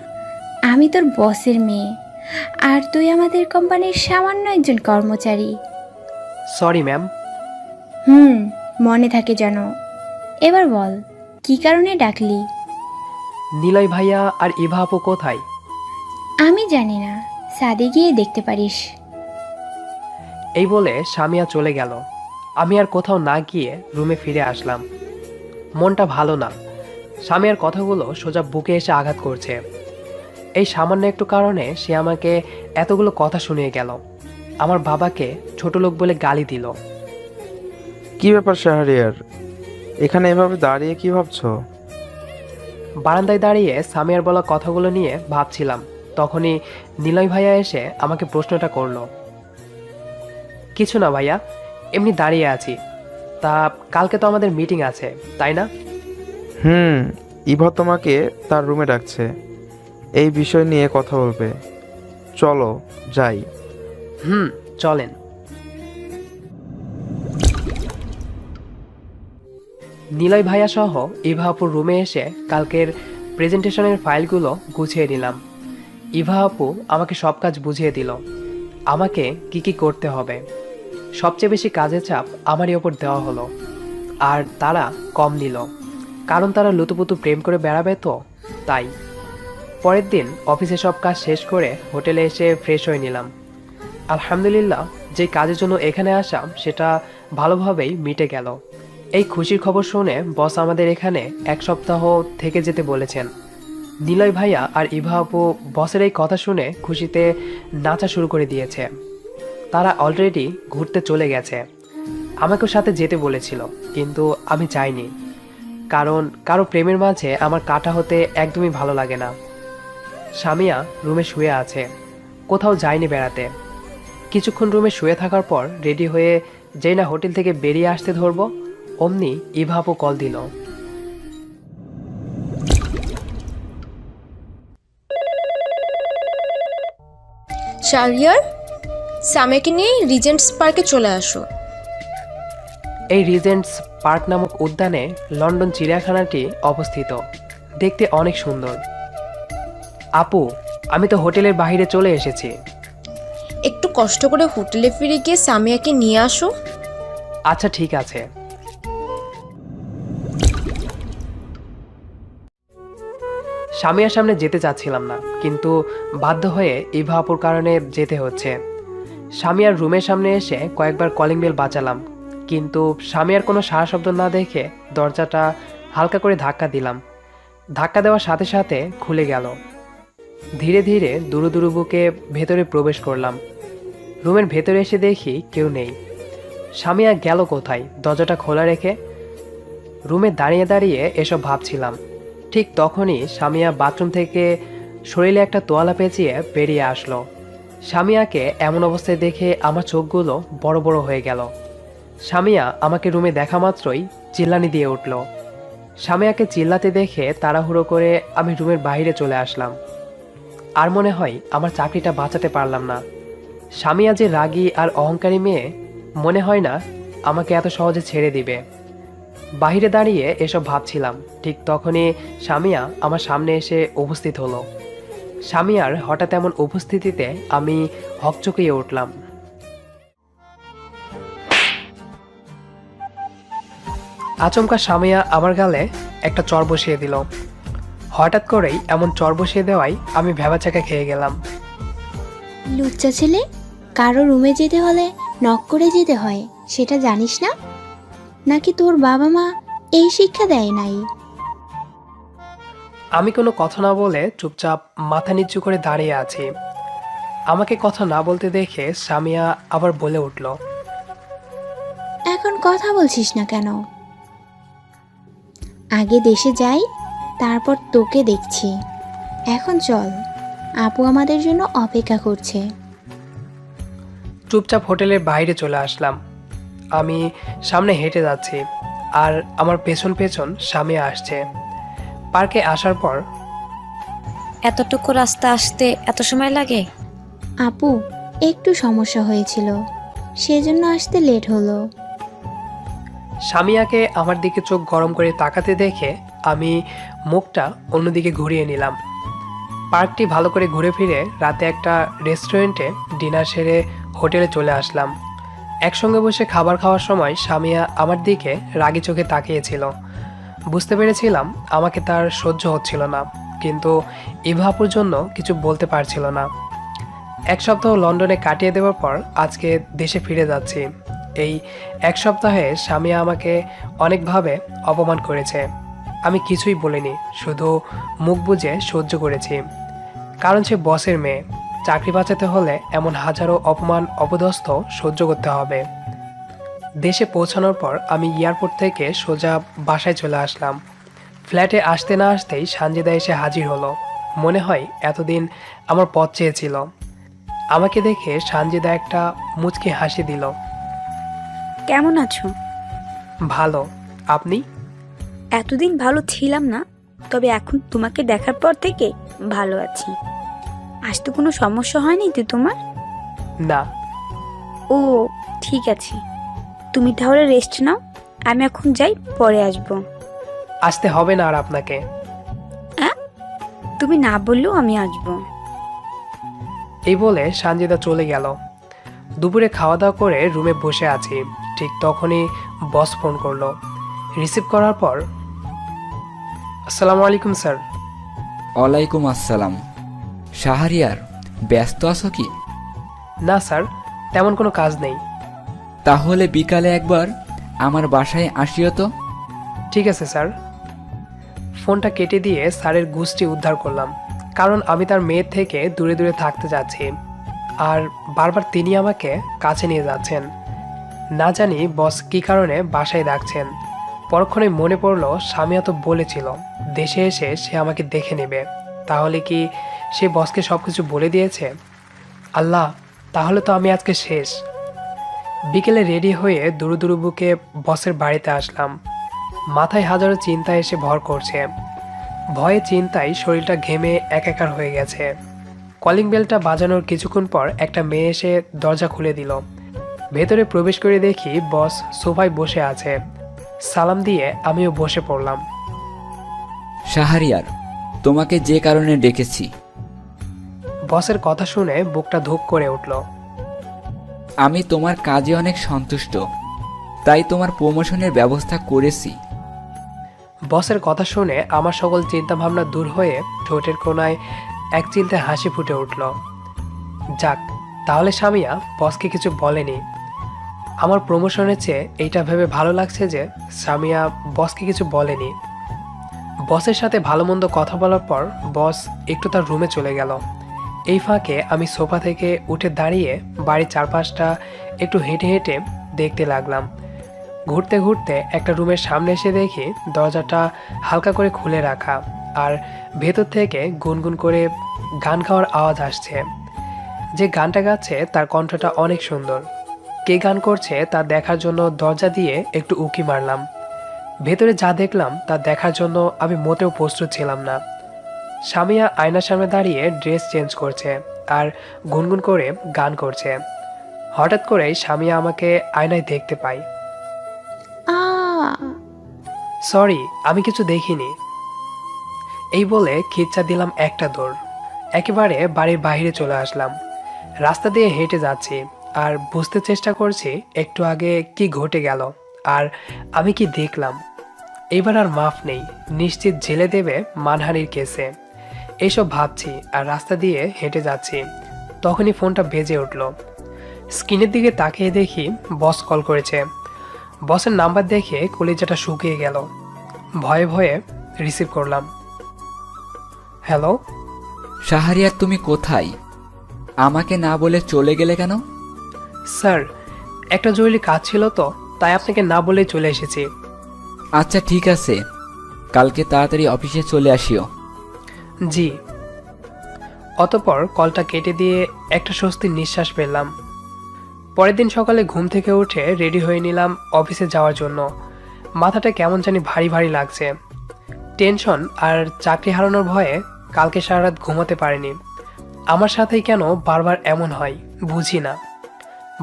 আমি তোর বসের মেয়ে, আর তুই আমাদের কোম্পানির সামান্য একজন কর্মচারী।
Sorry ma'am.
মনে থাকে যেন। এবার বল, কি কারণে ডাকলি?
নিলয় ভাইয়া আর ইভা আপু কোথায়?
আমি জানি না, সাদে গিয়ে দেখতে পারিস।
এই বলে সামিয়া চলে গেল। আমি আর কোথাও না গিয়ে রুমে ফিরে আসলাম। মনটা ভালো না, সামিয়ার কথাগুলো সোজা বুকে এসে আঘাত করছে। এই সামান্য একটু কারণে সে আমাকে এতগুলো কথা শুনিয়ে গেল, আমার বাবাকে ছোট লোক বলে গালি দিল।
কি ব্যাপার শাহরিয়ার, এখানে এভাবে দাঁড়িয়ে কি ভাবছো?
বারান্দায় দাঁড়িয়ে সামিয়ার বলা কথাগুলো নিয়ে ভাবছিলাম, তখনই নিলয় ভাইয়া এসে আমাকে প্রশ্নটা করলো। কিছু না ভাইয়া, এমনি দাঁড়িয়ে আছি। তা কালকে তো আমাদের মিটিং আছে, তাই না?
ইভা তোমাকে তার রুমে ডাকছে, এই বিষয় নিয়ে কথা বলবে। চলো যাই।
চলেন। নিলয় ভাইয়া সহ ইভা আপুর রুমে এসে কালকের প্রেজেন্টেশনের ফাইলগুলো গুছিয়ে নিলাম। ইভা আপু আমাকে সব কাজ বুঝিয়ে দিল, আমাকে কি কি করতে হবে। সবচেয়ে বেশি কাজের চাপ আমারই ওপর দেওয়া হলো, আর তারা কম নিল, কারণ তারা লুতুপুতু প্রেম করে বেড়াবে তো, তাই। পরের দিন অফিসে সব কাজ শেষ করে হোটেলে এসে ফ্রেশ হয়ে নিলাম। আলহামদুলিল্লাহ, যে কাজের জন্য এখানে আসলাম সেটা ভালোভাবেই মিটে গেল। এই খুশির খবর শুনে বস আমাদের এখানে 1 সপ্তাহ থেকে যেতে বলেছেন। নিলয় ভাইয়া আর ইভা আপু বসের এই কথা শুনে খুশিতে নাচা শুরু করে দিয়েছে। তারা অলরেডি ঘুরতে চলে গেছে। আমাকেও সাথে যেতে বলেছিল, কিন্তু আমি চাইনি, কারণ কারো প্রেমের মাঝে আমার কাটা হতে একদমই ভালো লাগে না। সামিয়া রুমে শুয়ে আছে, কোথাও যায়নি বেড়াতে। কিছুক্ষণ রুমে শুয়ে থাকার পর রেডি হয়ে যেই না হোটেল থেকে বেরিয়ে আসতে ধরবো, অমনি ইভা আপু কল দিল।
শাহরিয়ার, সামিয়াকে নিয়ে রিজেন্টস পার্কে চলে আসো।
এই রিজেন্টস পার্ক নামক উদ্যানে লন্ডন চিড়িয়াখানাটি অবস্থিত, দেখতে অনেক সুন্দর। আপু, আমি তো হোটেলের বাইরে চলে এসেছি।
একটু কষ্ট করে হোটেলে ফিরে গিয়ে সামিয়াকে নিয়ে আসো।
আচ্ছা ঠিক আছে। সামিয়ার সামনে যেতে চাচ্ছিলাম না, কিন্তু বাধ্য হয়ে ইভা আপুর কারণে যেতে হচ্ছে। সামিয়ার রুমের সামনে এসে কয়েকবার কলিং বেল বাজালাম, কিন্তু সামিয়ার কোনো সাড়া শব্দ না দেখে দরজাটা হালকা করে ধাক্কা দিলাম। ধাক্কা দেওয়ার সাথে সাথে খুলে গেল। ধীরে ধীরে দুরু দুরু বুকে ভেতরে প্রবেশ করলাম। রুমের ভেতরে এসে দেখি কেউ নেই। সামিয়া গেল কোথায় দরজাটা খোলা রেখে? রুমে দাঁড়িয়ে দাঁড়িয়ে এসব ভাবছিলাম। ঠিক তখনই সামিয়া বাথরুম থেকে শরীরে একটা তোয়ালা পেঁচিয়ে বেরিয়ে আসলো। সামিয়াকে এমন অবস্থায় দেখে আমার চোখগুলো বড় বড় হয়ে গেল। সামিয়া আমাকে রুমে দেখা মাত্রই চিল্লানি দিয়ে উঠল। সামিয়াকে চিল্লাতে দেখে তাড়াহুড়ো করে আমি রুমের বাইরে চলে আসলাম। আর মনে হয় আমার চাকরিটা বাঁচাতে পারলাম না। সামিয়া যে রাগী আর অহংকারী মেয়ে, মনে হয় না আমাকে এত সহজে ছেড়ে দিবে। বাইরে দাঁড়িয়ে এসব ভাবছিলাম, ঠিক তখনই সামিয়া আমার সামনে এসে উপস্থিত হলো। সামিয়ার হঠাৎ এমন উপস্থিতিতে আমি হকচকিয়ে উঠলাম। আচমকা সামিয়া আমার গালে একটা চড় বসিয়ে দিল। হঠাৎ করেই এমন চড় বসিয়ে দেওয়ায় আমি ভ্যাবাচাকা খেয়ে গেলাম।
লুচ্চা ছেলে, কারো রুমে যেতে হলে নক করে যেতে হয়, সেটা জানিস না? নাকি তোর বাবা মা এই শিক্ষা দেয় নাই?
আমি কোনো কথা না বলে চুপচাপ মাথা নিচু করে দাঁড়িয়ে আছি। আমাকে কথা না বলতে দেখে সামিয়া আবার বলে উঠল,
এখন কথা বলছিস না কেন? আগে দেশে যাই, তারপর তোকে দেখছি। এখন চল, আপু আমাদের জন্য অপেক্ষা করছে।
চুপচাপ হোটেলের বাইরে চলে আসলাম। আমি সামনে হেঁটে যাচ্ছি, আর আমার পেছন পেছন সামিয়া আসছে। পার্কে আসার পর
এতটুকু রাস্তা আসতে এত সময় লাগে?
আপু, একটু সমস্যা হয়েছিল, সেজন্য আসতে লেট হলো।
সামিয়াকে আমার দিকে চোখ গরম করে তাকাতে দেখে আমি মুখটা অন্যদিকে ঘুরিয়ে নিলাম। পার্কটি ভালো করে ঘুরে ফিরে রাতে একটা রেস্টুরেন্টে ডিনার সেরে হোটেলে চলে আসলাম। একসঙ্গে বসে খাবার খাওয়ার সময় সামিয়া আমার দিকে রাগী চোখে তাকিয়েছিল। বুঝতে পেরেছিলাম আমাকে তার সহ্য হচ্ছিল না, কিন্তু ইভা আপুর জন্য কিছু বলতে পারছিল না। এক সপ্তাহ লন্ডনে কাটিয়ে দেওয়ার পর আজকে দেশে ফিরে যাচ্ছি। এই এক সপ্তাহে সামিয়া আমাকে অনেকভাবে অপমান করেছে। আমি কিছুই বলিনি, শুধু মুখ বুজে সহ্য করেছি, কারণ সে বসের মেয়ে। চাকরি বাঁচাতে হলে এমন হাজারো অপমান অপদস্থ সহ্য করতে হবে। দেশে পৌঁছানোর পর আমি এয়ারপোর্ট থেকে সোজা বাসায় চলে আসলাম। ফ্ল্যাটে আসতে না আসতেই সানজিদা এসে হাজির হলো। মনে হয় এতদিন আমার পথ চেয়েছিল। আমাকে দেখে সানজিদা একটা মুচকি হাসি দিল।
কেমন আছো?
ভালো, আপনি?
এতদিন ভালো ছিলাম না, তবে এখন তোমাকে দেখার পর থেকে ভালো আছি। আজ তো কোনো সমস্যা হয়নি তো তোমার?
না।
ও ঠিক আছে, তুমি তাহলে রেস্ট নাও, আমি এখন যাই, পরে আসবো।
আসতে হবে না আর আপনাকে।
তুমি না বললেও আমি আসবো।
এই বলে সানজিদা চলে গেল। দুপুরে খাওয়া দাওয়া করে রুমে বসে আছি, ঠিক তখনই বস ফোন করলো। রিসিভ করার পর, আসসালামু আলাইকুম স্যার।
ওয়ালাইকুম আসসালাম। শাহরিয়ার, ব্যস্ত আছো কি?
না স্যার, তেমন কোনো কাজ নেই।
তাহলে বিকালে একবার আমার বাসায় আসিও তো।
ঠিক আছে স্যার। ফোনটা কেটে দিয়ে স্যারের গুষ্টি উদ্ধার করলাম, কারণ আমি তার মেয়ের থেকে দূরে দূরে থাকতে যাচ্ছি, আর বারবার তিনি আমাকে কাছে নিয়ে যাচ্ছেন। না জানি বস কী কারণে বাসায় ডাকছেন। পরক্ষণে মনে পড়ল স্বামীয়া তো বলেছিল দেশে এসে সে আমাকে দেখে নেবে। তাহলে কি সে বসকে সব কিছু বলে দিয়েছে? আল্লাহ, তাহলে তো আমি আজকে শেষ। বিকেলে রেডি হয়ে দুরু দুরু বুকে বসের বাড়িতে আসলাম। মাথায় হাজারো চিন্তা এসে ভর করছে। ভয়ে চিন্তায় শরীরটা ঘেমে একাকার হয়ে গেছে। কলিং বেলটা বাজানোর কিছুক্ষণ পর একটা মেয়ে এসে দরজা খুলে দিল। ভেতরে প্রবেশ করে দেখি বস সোফায় বসে আছে। সালাম দিয়ে আমিও বসে পড়লাম।
শাহরিয়ার, তোমাকে যে কারণে ডেকেছি।
বসের কথা শুনে বুকটা ধুক করে উঠল।
আমি তোমার কাজে অনেক সন্তুষ্ট, তাই তোমার প্রমোশনের ব্যবস্থা করেছি।
বসের কথা শুনে আমার সকল চিন্তাভাবনা দূর হয়ে ঠোঁটের কোণায় এক চিন্তায় হাসি ফুটে উঠল। যাক, তাহলে স্বামীয়া বসকে কিছু বলেনি। আমার প্রমোশনের চেয়ে এইটা ভেবে ভালো লাগছে যে স্বামীয়া বসকে কিছু বলেনি। বসের সাথে ভালো মন্দ কথা বলার পর বস একটু তার রুমে চলে গেল। এই ফাঁকে আমি সোফা থেকে উঠে দাঁড়িয়ে বাড়ির চারপাশটা একটু হেঁটে হেঁটে দেখতে লাগলাম। ঘুরতে ঘুরতে একটা রুমের সামনে এসে দেখি দরজাটা হালকা করে খুলে রাখা, আর ভেতর থেকে গুনগুন করে গান গাওয়ার আওয়াজ আসছে। যে গানটা গাচ্ছে তার কণ্ঠটা অনেক সুন্দর। কে গান করছে তা দেখার জন্য দরজা দিয়ে একটু উকি মারলাম। ভেতরে যা দেখলাম তা দেখার জন্য আমি মোটেও প্রস্তুত ছিলাম না। স্বামীয়া আয়নার সামনে দাঁড়িয়ে ড্রেস চেঞ্জ করছে আর গুনগুন করে গান করছে। হঠাৎ করেই স্বামীয়া আমাকে আয়নায় দেখতে পাই।
আ
সরি, আমি কিছু দেখিনি। এই বলে খিচ্চা দিলাম একটা দৌড়। একেবারে বাড়ির বাইরে চলে আসলাম। রাস্তা দিয়ে হেঁটে যাচ্ছি আর বুঝতে চেষ্টা করছি একটু আগে কি ঘটে গেল আর আমি কি দেখলাম। এবার আর মাফ নেই, নিশ্চিত জেলে দেবে মানহানির কেসে। এইসব ভাবছি আর রাস্তা দিয়ে হেঁটে যাচ্ছি। তখনই ফোনটা বেজে উঠল। স্ক্রিনের দিকে তাকিয়ে দেখি বস কল করেছে। বসের নাম্বার দেখে কলিজাটা শুকিয়ে গেল। ভয়ে ভয়ে রিসিভ করলাম। হ্যালো।
শাহরিয়ার, তুমি কোথায়? আমাকে না বলে চলে গেলে কেন?
স্যার, একটা জরুরি কাজ ছিল তো, তাই আপনাকে না বলেই চলে এসেছি।
আচ্ছা ঠিক আছে, কালকে তাড়াতাড়ি অফিসে চলে আসিও।
জি। অতঃপর কলটা কেটে দিয়ে একটা স্বস্তির নিঃশ্বাস ফেললাম। পরের দিন সকালে ঘুম থেকে উঠে রেডি হয়ে নিলাম অফিসে যাওয়ার জন্য। মাথাটা কেমন জানি ভারী ভারী লাগছে। টেনশন আর চাকরি হারানোর ভয়ে কালকে সারা রাত ঘুমোতে পারিনি। আমার সাথেই কেন বারবার এমন হয় বুঝি না।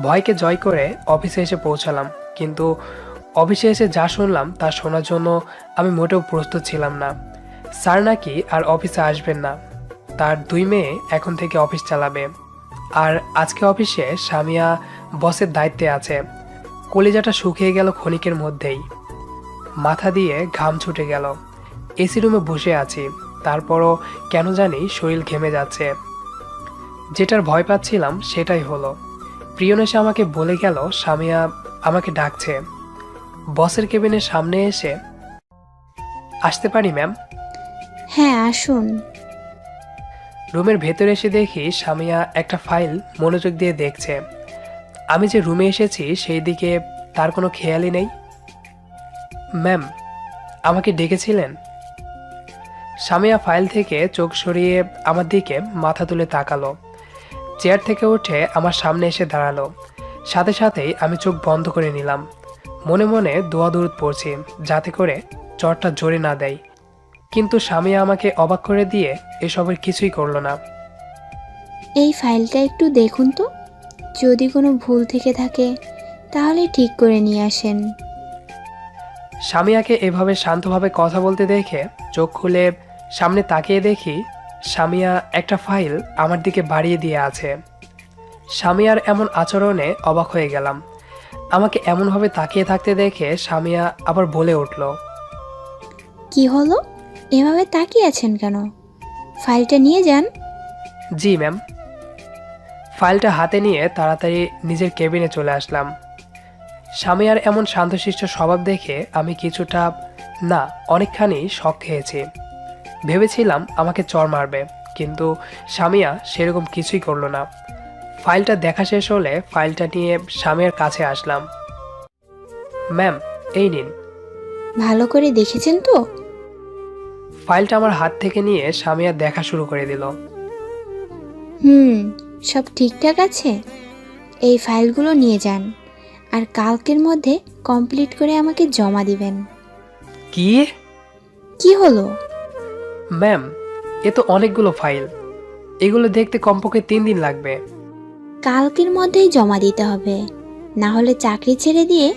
ভয়কে জয় করে অফিসে এসে পৌঁছালাম, কিন্তু অফিসে এসে যা শুনলাম তা শোনার জন্য আমি মোটেও প্রস্তুত ছিলাম না। স্যার নাকি আর অফিসে আসবেন না, তার 2 মেয়ে এখন থেকে অফিস চালাবে। আর আজকে অফিসে স্বামীয়া বসের দায়িত্বে আছে। কলিজাটা শুকিয়ে গেল ক্ষণিকের মধ্যেই। মাথা দিয়ে ঘাম ছুটে গেল। এসি রুমে বসে আছি, তারপরও কেন জানি শরীর ঘেমে যাচ্ছে। যেটার ভয় পাচ্ছিলাম সেটাই হলো। প্রিয়ন এসে আমাকে বলে গেল স্বামীয়া আমাকে ডাকছে। বসের কেবিনের সামনে এসে, আসতে পারি ম্যাম?
হ্যাঁ, আসুন।
রুমের ভেতরে এসে দেখি স্বামীয়া একটা ফাইল মনোযোগ দিয়ে দেখছে। আমি যে রুমে এসেছি সেই দিকে তার কোনো খেয়ালই নেই। ম্যাম, আমাকে ডেকেছিলেন? স্বামীয়া ফাইল থেকে চোখ সরিয়ে আমার দিকে মাথা তুলে তাকালো। চেয়ার থেকে উঠে আমার সামনে এসে দাঁড়ালো। সাথে সাথেই আমি চোখ বন্ধ করে নিলাম। মনে মনে দোয়া দরুদ পড়ছি যাতে করে চরটা জোরে না দেয়। কিন্তু স্বামীয়া আমাকে অবাক করে দিয়ে এসবের কিছুই করলো না।
এই ফাইলটা একটু দেখুন তো, যদি কোনো ভুল থেকে থাকে তাহলে ঠিক করে নিয়ে আসেন।
স্বামীয়াকে এভাবে শান্তভাবে কথা বলতে দেখে চোখ খুলে সামনে তাকিয়ে দেখি স্বামীয়া একটা ফাইল আমার দিকে বাড়িয়ে দিয়ে আছে। স্বামীয়ার এমন আচরণে অবাক হয়ে গেলাম। আমাকে এমনভাবে তাকিয়ে থাকতে দেখে স্বামীয়া আবার বলে উঠল,
কি হলো, এভাবে তাকিয়ে আছেন কেন? ফাইলটা নিয়ে যান।
জি ম্যাম। ফাইলটা হাতে নিয়ে তাড়াতাড়ি নিজের কেবিনে চলে আসলাম। স্বামীয়ার এমন শান্তশিষ্ট স্বভাব দেখে আমি কিছুটা না অনেকখানি শক খেয়েছি। ভেবেছিলাম আমাকে চর মারবে, কিন্তু স্বামীয়া সেরকম কিছুই করলো না। ফাইলটা দেখা শেষ হলে ফাইলটা নিয়ে স্বামীর কাছে আসলাম। ম্যাম, এই নিন।
ভালো করে দেখেছেন তো?
ফাইলটা আমার হাত থেকে নিয়ে সামিয়া দেখা শুরু করে দিল।
সব ঠিকঠাক আছে। এই ফাইলগুলো নিয়ে যান আর কালকের মধ্যে কমপ্লিট করে আমাকে জমা দিবেন।
কি?
কি হলো?
ম্যাম, এ তো অনেকগুলো ফাইল, এগুলো দেখতে কমপক্ষে 3 দিন লাগবে।
কালকের মধ্যেই জমা দিতে হবে, না হলে চাকরি ছেড়ে দিয়ে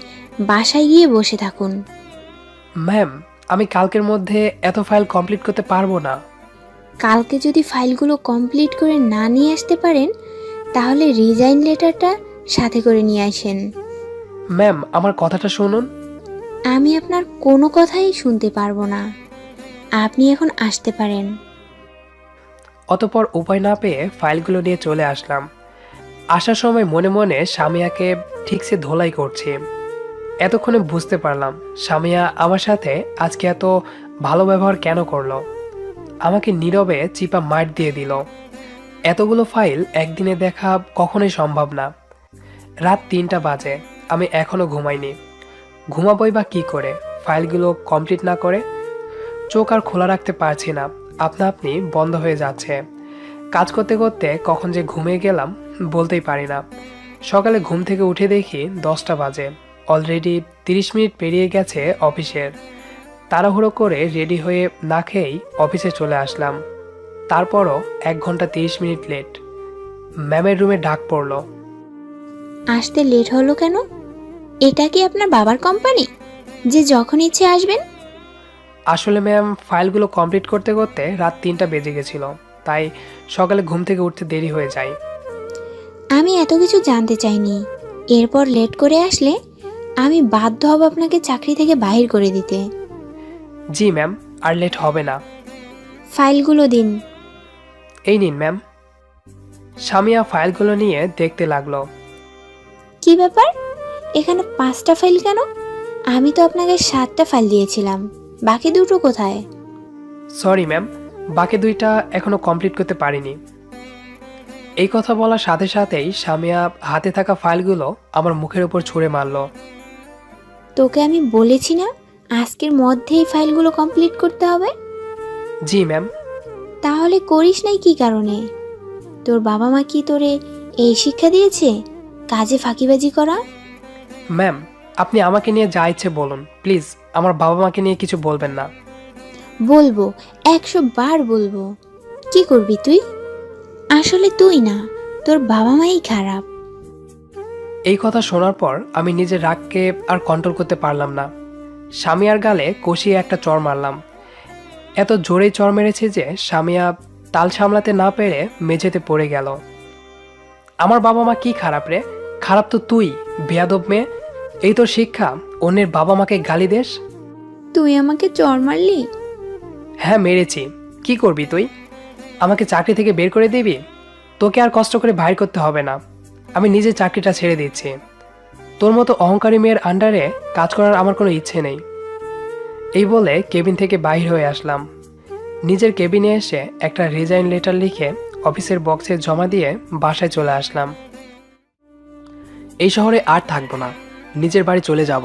বাসায় গিয়ে বসে থাকুন।
ম্যাম, আমি কালকের মধ্যে এত ফাইল কমপ্লিট করতে পারবো না।
কালকে যদি ফাইলগুলো কমপ্লিট করে না নিয়ে আসতে পারেন তাহলে রিজাইন লেটারটা সাথে করে নিয়ে আসেন।
ম্যাম, আমার কথাটা শুনুন।
আমি আপনার কোনো কথাই শুনতে পারবো না। আপনি এখন আসতে পারেন।
অতঃপর উপায় না পেয়ে ফাইলগুলো নিয়ে চলে আসলাম। আসার সময় মনে মনে সামিয়াকে ঠিকসে ধোলাই করছি। এতক্ষণে বুঝতে পারলাম সামিয়া আমার সাথে আজকে এত ভালো ব্যবহার কেন করলো। আমাকে নীরবে চিপা মার দিয়ে দিল। এতগুলো ফাইল একদিনে দেখা কখনোই সম্ভব না। রাত 3টা বাজে, আমি এখনো ঘুমাইনি। ঘুমাবই বা কী করে ফাইলগুলো কমপ্লিট না করে? চোখ আর খোলা রাখতে পারছি না, আপনা আপনি বন্ধ হয়ে যাচ্ছে। কাজ করতে করতে কখন যে ঘুমিয়ে গেলাম বলতেই পারি না। সকালে ঘুম থেকে উঠে দেখি 10টা বাজে। অলরেডি 30 মিনিট পেরিয়ে গেছে অফিসের। তাড়াহুড়ো করে রেডি হয়ে না খেয়েই অফিসে চলে আসলাম। তারপরও 1 ঘন্টা 30 মিনিট লেট। ম্যামের রুমে ডাক পড়ল।
আসতে লেট হলো কেন? এটা কি আপনার বাবার কোম্পানি যে যখন ইচ্ছে আসবেন?
আসলে ম্যাম, ফাইলগুলো কমপ্লিট করতে করতে রাত 3টা বেজে গেছিল, তাই সকালে ঘুম থেকে উঠতে দেরি হয়ে যায়।
আমি এত কিছু জানতে চাইনি। এরপর লেট করে আসলে আমি বাধ্য হব আপনাকে চাকরি থেকে বাহির করে দিতে।
জি ম্যাম, আর লেট হবে না।
ফাইলগুলো দিন।
এই নিন ম্যাম। সামিয়া ফাইলগুলো নিয়ে দেখতে লাগলো।
কি ব্যাপার, এখানে 5টা ফাইল কেন? আমি তো আপনাকে 7টা ফাইল দিয়েছিলাম, বাকি দুটো কোথায়?
সরি ম্যাম, বাকি 2টা এখনো কমপ্লিট করতে পারিনি। এই কথা বলার সাথে সাথেই সামিয়া হাতে থাকা ফাইলগুলো আমার মুখের উপর ছুঁড়ে মারল।
তোকে আমি বলেছি না আজকের মধ্যেই ফাইলগুলো কমপ্লিট করতে হবে?
জি ম্যাম।
তাহলে করিস নাই কি কারণে? তোর বাবা মা কি তোরে এই শিক্ষা দিয়েছে, কাজে ফাঁকিবাজি করা?
ম্যাম, আপনি আমাকে নিয়ে যা ইচ্ছে বলুন, প্লিজ আমার বাবা মাকে নিয়ে কিছু বলবেন না।
বলবো, 100 বার বলবো। কি করবি তুই? আসলে তুই না, তোর বাবা মাই খারাপ।
এই কথা শোনার পর আমি নিজের রাগকে আর কন্ট্রোল করতে পারলাম না। সামিয়ার গালে কষিয়ে একটা চড় মারলাম। এত জোরেই চড় মেরেছে যে সামিয়া তাল সামলাতে না পেরে মেঝেতে পড়ে গেল। আমার বাবা মা কি খারাপ রে? খারাপ তো তুই, বেয়াদব মেয়ে। এই তোর শিক্ষা, অন্যের বাবা মাকে গালি দেস?
তুই আমাকে চড় মারলি?
হ্যাঁ মেরেছি, কি করবি তুই? আমাকে চাকরি থেকে বের করে দিবি? তোকে আর কষ্ট করে বাইর করতে হবে না, আমি নিজে চাকরিটা ছেড়ে দিচ্ছি। তোর মতো অহংকারী মেয়ের আন্ডারে কাজ করার আমার কোনো ইচ্ছে নেই। এই বলে কেবিন থেকে বাইর হয়ে আসলাম। নিজের কেবিনে এসে একটা রিজাইন লেটার লিখে অফিসের বক্সে জমা দিয়ে বাসায় চলে আসলাম। এই শহরে আর থাকবো না, নিজের বাড়ি চলে যাব।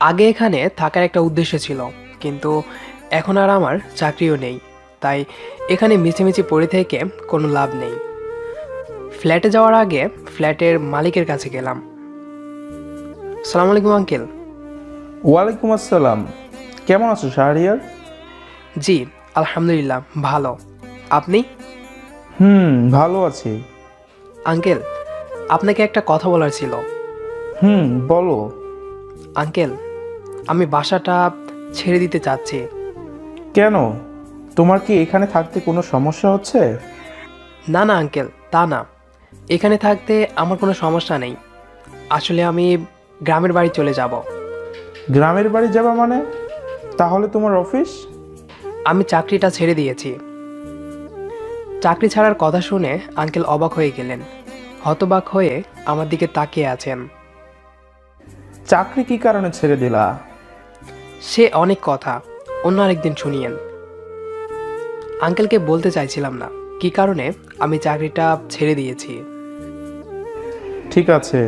আগে এখানে থাকার একটা উদ্দেশ্য ছিল, কিন্তু এখন আর আমার চাকরিও নেই, তাই এখানে মিছিমিছি পড়ে থেকে কোনো লাভ নেই। ফ্ল্যাটে যাওয়ার আগে ফ্ল্যাটের মালিকের কাছে গেলাম। সালাম আলাইকুম আঙ্কেল।
ওয়ালাইকুম আসসালাম। কেমন আছো শাহরিয়ার?
জি আলহামদুলিল্লাহ ভালো, আপনি?
ভালো আছি।
আঙ্কেল, আপনাকে একটা কথা বলার ছিল।
বলো।
আঙ্কেল, আমি বাসাটা ছেড়ে দিতে চাচ্ছি।
কেন, তোমার কি এখানে থাকতে কোনো সমস্যা হচ্ছে?
না না আঙ্কেল, তা না, এখানে থাকতে আমার কোনো সমস্যা নেই। আসলে আমি গ্রামের বাড়ি চলে যাব।
গ্রামের বাড়ি যাবা মানে? তাহলে তোমার অফিস?
আমি চাকরিটা ছেড়ে দিয়েছি। চাকরি ছাড়ার কথা শুনে আঙ্কেল অবাক হয়ে গেলেন। হতবাক হয়ে আমার দিকে তাকিয়ে আছেন।
চাকরি কি কারণে ছেড়ে দিলা?
সে অনেক কথা, অন্য আরেকদিন শুনিয়েন। আঙ্কেলকে বলতে চাইছিলাম না কি কারণে আমি চাকরিটা ছেড়ে দিয়েছি।
ঠিক আছে।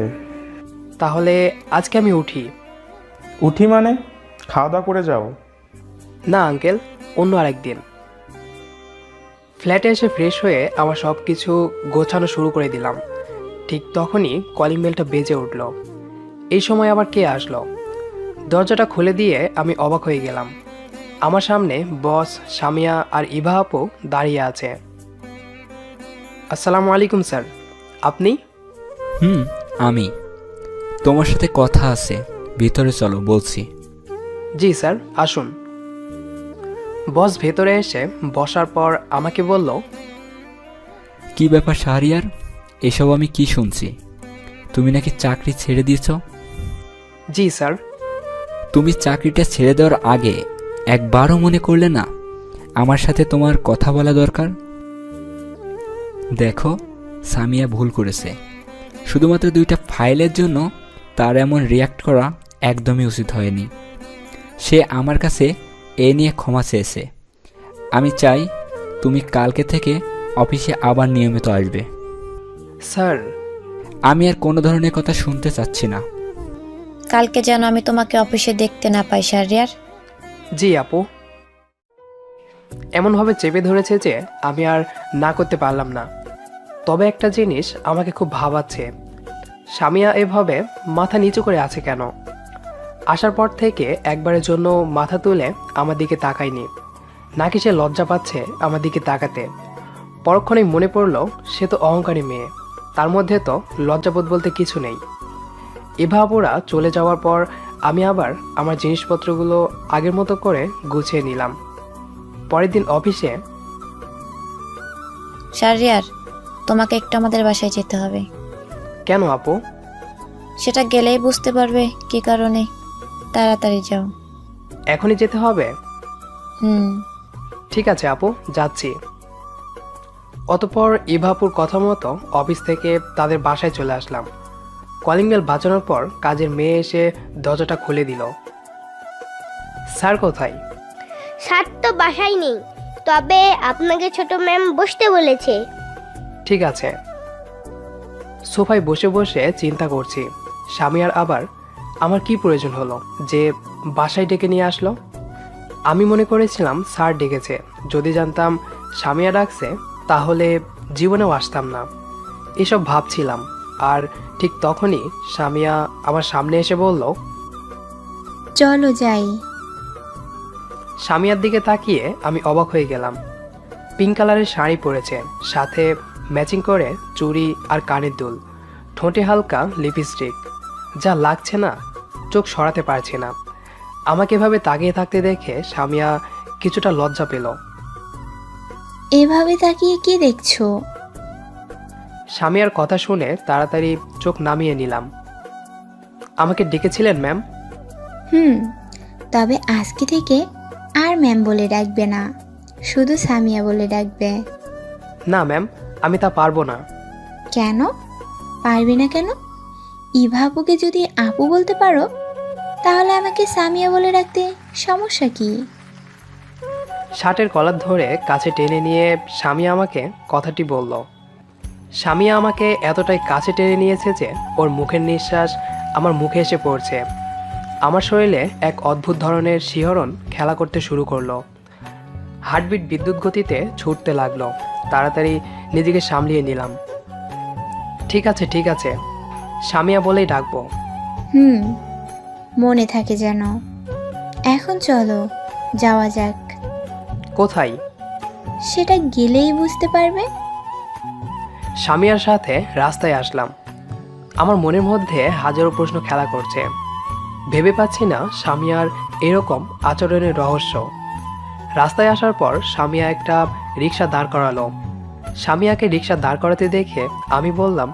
তাহলে আজকে আমি উঠি।
উঠি মানে? খাওয়া দাওয়া করে যাও।
না আঙ্কেল, অন্য আরেকদিন। ফ্ল্যাটে এসে ফ্রেশ হয়ে আমার সব কিছু গোছানো শুরু করে দিলাম। ঠিক তখনই কলিং বেলটা বেজে উঠল। এই সময় আবার কে আসলো? দরজাটা খুলে দিয়ে আমি অবাক হয়ে গেলাম। আমার সামনে বস, সামিয়া আর ইভা আপু দাঁড়িয়ে আছে। আসসালামু আলাইকুম স্যার, আপনি?
আমি। তোমার সাথে কথা আছে, ভিতরে চলো বলছি।
জি স্যার, আসুন। বস ভেতরে এসে বসার পর আমাকে বলল,
কি ব্যাপার শাহরিয়ার, এসব আমি কি শুনছি? তুমি নাকি চাকরি ছেড়ে দিয়েছ?
জি স্যার।
তুমি চাকরিটা ছেড়ে দেওয়ার আগে একবারও মনে করলে না আমার সাথে তোমার কথা বলা দরকার? দেখো, সামিয়া ভুল করেছে। শুধুমাত্র 2টা ফাইলের জন্য তার এমন রিয়াক্ট করা একদমই উচিত হয়নি। সে আমার কাছে এ নিয়ে ক্ষমা চেয়েছে। আমি চাই তুমি কালকে থেকে অফিসে আবার নিয়মিত আসবে।
স্যার,
আমি আর কোনো ধরনের কথা শুনতে চাচ্ছি না।
কালকে যেন আমি তোমাকে অফিসে দেখতে না পাই শাহরিয়ার।
জি আপু। এমনভাবে চেপে ধরেছে যে আমি আর না করতে পারলাম না। তবে একটা জিনিস আমাকে খুব ভাবাচ্ছে, সামিয়া এভাবে মাথা নিচু করে আছে কেন? আসার পর থেকে একবারের জন্য মাথা তুলে আমার দিকে তাকায়নি, নাকি সে লজ্জা পাচ্ছে আমার দিকে তাকাতে। পরক্ষণেই মনে পড়ল সে তো অহংকারী মেয়ে, তার মধ্যে তো লজ্জাবোধ বলতে কিছু নেই। ইভা আপুরা চলে যাওয়ার পর আমি আবার আমার জিনিসপত্রগুলো আগের মতো করে গুছিয়ে নিলাম। পরের দিন অফিসে,
শাহরিয়ার, তোমাকে একটু আমাদের বাসায় যেতে হবে।
কেন আপু?
সেটা গেলেই বুঝতে পারবে কি কারণে। তাড়াতাড়ি যাও।
এখনই যেতে হবে?
হুম।
ঠিক আছে আপু, যাচ্ছি। অতঃপর ইভাপুর কথা মতো অফিস থেকে তাদের বাসায় চলে আসলাম। কলিং বেল বাজানোর পর কাজের মেয়ে এসে দরজাটা খুলে দিল। স্যার কোথায়?
স্যার তো বাসায় নেই, তবে আপনাকে ছোট ম্যাম বসতে বলেছে।
ঠিক আছে। সোফায় বসে বসে চিন্তা করছি, সামিয়ার আবার আমার কি প্রয়োজন হলো যে বাসায় ডেকে নিয়ে আসলো? আমি মনে করেছিলাম স্যার ডেকেছে। যদি জানতাম সামিয়া ডাকছে তাহলে জীবনেও আসতাম না, এসব ভাবছিলাম। আর ঠিক তখনই সামিয়া আমার সামনে এসে বলল,
চলো যাই।
সামিয়ার দিকে তাকিয়ে আমি অবাক হয়ে গেলাম। পিঙ্ক কালারের শাড়ি পরেছে, সাথে ম্যাচিং করে চুড়ি আর কানের দুল, ঠোঁটে হালকা লিপস্টিক। যা লাগছে না, চোখ সরাতে পারছি না। আমাকে এভাবে তাকিয়ে থাকতে দেখে সামিয়া কিছুটা লজ্জা পেল।
এভাবে তাকিয়ে কি দেখছো?
সামিয়ার কথা শুনে তাড়াতাড়ি চোখ নামিয়ে নিলাম। আমাকে ডেকেছিলেন ম্যাম?
তবে আজকে থেকে আর ম্যাম বলে ডাকবে না, শুধু সামিয়া বলে ডাকবে।
না ম্যাম, আমি তা পারবো না।
কেন পারবি না? কেন? ইভা আপুকে যদি আপু বলতে পারো, তাহলে আমাকে সামিয়া বলে ডাকতে সমস্যা কি?
শার্টের কলার ধরে কাছে টেনে নিয়ে সামিয়া আমাকে কথাটি বলল। সামিয়া আমাকে এতটাই কাছে টেনে নিয়েছে যে ওর মুখের নিঃশ্বাস আমার মুখে এসে পড়ছে। আমার শরীরে এক অদ্ভুত ধরনের শিহরণ খেলা করতে শুরু করলো। হার্টবিট বিদ্যুৎ গতিতে ছুটতে লাগলো। তাড়াতাড়ি নিজেকে সামলিয়ে নিলাম। ঠিক আছে ঠিক আছে, সামিয়া বলেই ডাকবো।
মনে থাকে যেন। এখন চলো যাওয়া যাক।
কোথায়?
সেটা গেলেই বুঝতে পারবে।
সামিয়ার সাথে রাস্তায় আসলাম। আমার মনের মধ্যে হাজারো প্রশ্ন খেলা করছে। ভেবে পাচ্ছি না সামিয়ার এরকম আচরণের রহস্য। রাস্তায় আসার পর সামিয়া একটা রিক্সা দাঁড় করালো। সামিয়াকে রিক্সা দাঁড় করাতে দেখে আমি বললাম,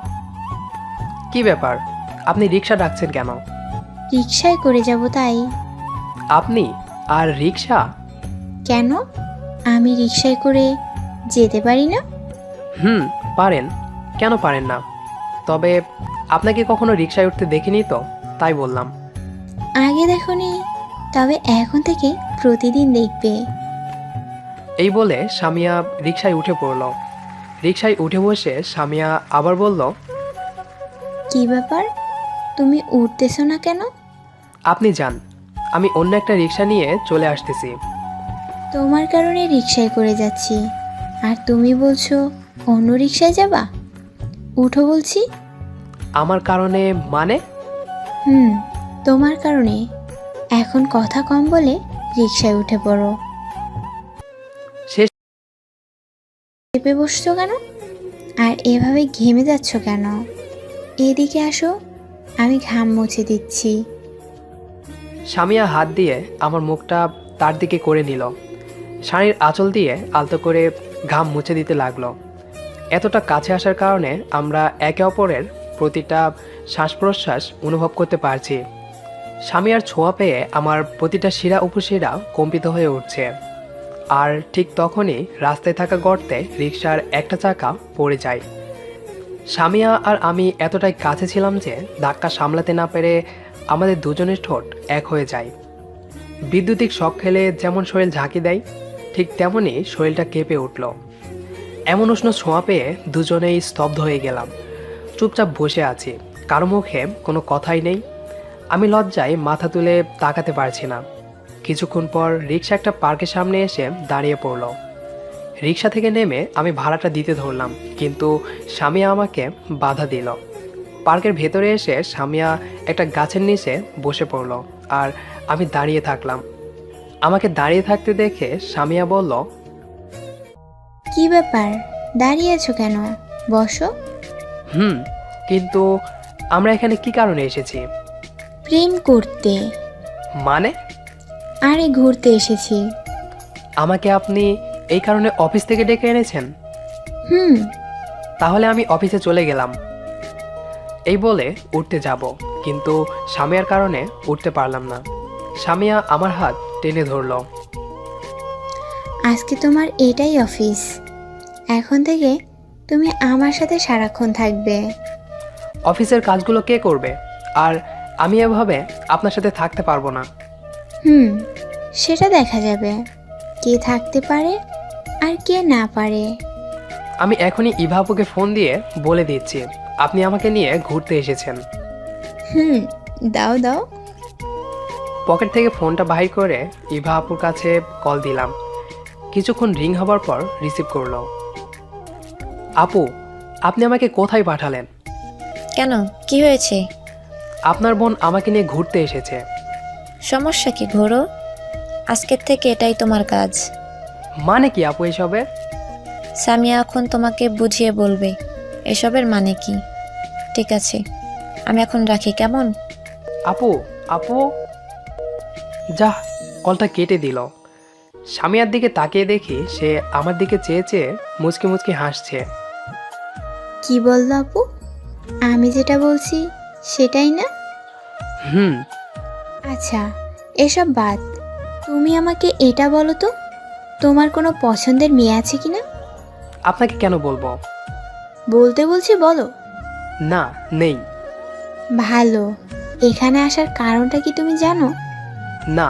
কি ব্যাপার, আপনি রিক্সা ডাকছেন কেন?
রিক্সায় করে যাব তাই।
আপনি আর রিক্সা?
কেন, আমি রিক্সায় করে যেতে পারি না?
পারেন। কেন পারেন না? তবে আপনাকে কখনো রিক্সায় উঠতে দেখিনি তো, তাই বললাম।
আগে দেখোনি, তবে এখন থেকে প্রতিদিন দেখবে।
এই বলে সামিয়া রিক্সায় উঠে পড়ল। রিক্সায় উঠে বসে সামিয়া আবার বলল,
কি ব্যাপার, তুমি উঠতেছো না কেন?
আপনি যান, আমি অন্য একটা রিক্সা নিয়ে চলে আসতেছি।
তোমার কারণে রিকশায় করে যাচ্ছি, আর তুমি বলছো অন্য রিকশায় যাবা? উঠো বলছি।
আমার কারণে মানে?
তোমার কারণে। এখন কথা কম বলে রিকশায় উঠে পড়ো।
শেষ
চেপে বসছো কেন? আর এভাবে ঘেমে যাচ্ছ কেন? এদিকে আসো, আমি ঘাম মুছে দিচ্ছি।
সামিয়া হাত দিয়ে আমার মুখটা তার দিকে করে নিল, শাড়ির আঁচল দিয়ে আলতো করে ঘাম মুছে দিতে লাগলো। এতটা কাছে আসার কারণে আমরা একে অপরের প্রতিটা শ্বাস প্রশ্বাস অনুভব করতে পারছি। সামিয়ার ছোঁয়া পেয়ে আমার প্রতিটা শিরা উপশিরা কম্পিত হয়ে উঠছে। আর ঠিক তখনই রাস্তায় থাকা গর্তে রিকশার একটা চাকা পড়ে যায়। সামিয়া আর আমি এতটাই কাছে ছিলাম যে ধাক্কা সামলাতে না পেরে আমাদের দুজনের ঠোঁট এক হয়ে যায়। বিদ্যুতিক শক খেলে যেমন শরীর ঝাঁকি দেয়, ঠিক তেমনই শরীরটা কেঁপে উঠল। এমন উষ্ণ ছোঁয়া পেয়ে দুজনেই স্তব্ধ হয়ে গেলাম। চুপচাপ বসে আছি, কারো মুখে কোনো কথাই নেই। আমি লজ্জায় মাথা তুলে তাকাতে পারছি না। কিছুক্ষণ পর রিকশা একটা পার্কের সামনে এসে দাঁড়িয়ে পড়ল। রিকশা থেকে নেমে আমি ভাড়াটা দিতে ধরলাম, কিন্তু সামিয়া আমাকে বাধা দিল। পার্কের ভেতরে এসে সামিয়া একটা গাছের নিচে বসে পড়ল, আর আমি দাঁড়িয়ে থাকলাম। আমাকে দাঁড়িয়ে থাকতে দেখে সামিয়া বলল,
কি ব্যাপার, দাঁড়িয়ে আছো কেন? বসো।
কিন্তু আমরা এখানে কি কারণে এসেছি?
প্রেম করতে।
মানে?
আরে ঘুরতে এসেছি।
আমাকে আপনি এই কারণে অফিস থেকে ডেকে এনেছেন? তাহলে আমি অফিসে চলে গেলাম। এই বলে উঠতে যাব, কিন্তু সামিয়ার কারণে উঠতে পারলাম না। সামিয়া আমার হাত টেনে ধরল।
আজকে তোমার এটাই অফিস। এখন থেকে তুমি আমার সাথে সারাক্ষণ থাকবে।
অফিসের কাজগুলো কে করবে? আর আমি এভাবে আপনার সাথে থাকতে পারবো না।
সেটা দেখা যাবে, কে থাকতে পারে আর কে না পারে।
আমি এখনই ইভা আপুকে ফোন দিয়ে বলে দিচ্ছি আপনি আমাকে নিয়ে ঘুরতে এসেছেন।
দাও দাও।
পকেট থেকে ফোনটা বাহির করে ইভা আপুর কাছে কল দিলাম। কিছুক্ষণ রিং হবার পর রিসিভ করলো। আপু, আপনি আমাকে কোথায় পাঠালেন?
কেন, কি হয়েছে?
আপনার বোন আমাকে নিয়ে ঘুরতে এসেছে।
সমস্যা কি ঘোরো? আজকের থেকে এটাই তোমার কাজ।
মানে কি আপু এসবের?
সামিয়া এখন তোমাকে বুঝিয়ে বলবে এসবের মানে কি। ঠিক আছে, আমি এখন রাখি, কেমন?
আপু আপু যা, কলটা কেটে দিল। সামিয়ার দিকে তাকিয়ে দেখি সে আমার দিকে চেয়ে চেয়ে মুচকি মুচকি হাসছে।
কি বললো আপু? আমি যেটা বলছি সেটাই না? আচ্ছা, এসব বাদ। তুমি আমাকে এটা বলো তো, তোমার কোনো পছন্দের মেয়ে আছে কিনা?
আপনাকে কেন বলবো?
বলতে বলছি, বলো।
না, নেই।
ভালো। এখানে আসার কারণটা কি তুমি জানো?
না।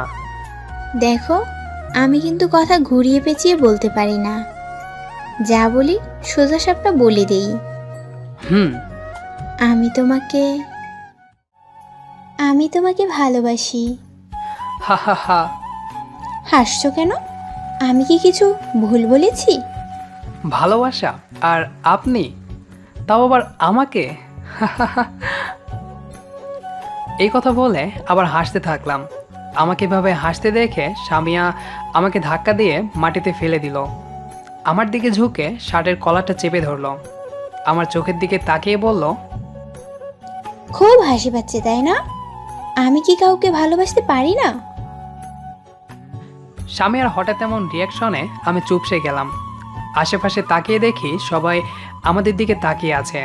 দেখো, আমি কিন্তু কথা ঘুরিয়ে পেঁচিয়ে বলতে পারি না। যা বলি সোজাসাপটা বলে দেই। আমি তোমাকে ভালোবাসি।
হা হা হা।
হাসছো কেন? আমি কি কিছু ভুল বলেছি?
ভালোবাসা? আর আপনি তাও আবার আমাকে? এই কথা বলে আবার হাসতে থাকলাম। আমাকে এভাবে হাসতে দেখে সামিয়া আমাকে ধাক্কা দিয়ে মাটিতে ফেলে দিল। আমার দিকে ঝুঁকে শার্টের কলারটা চেপে ধরল। আমার চোখের দিকে তাকিয়ে বলল,
খুব হাসি পাচ্ছে তাই না? আমি কি কাউকে ভালোবাসতে পারি না?
সামিয়ার হঠাৎ এমন রিয়াকশনে আমি চুপসে গেলাম। আশেপাশে তাকিয়ে দেখি সবাই আমাদের দিকে তাকিয়ে আছে,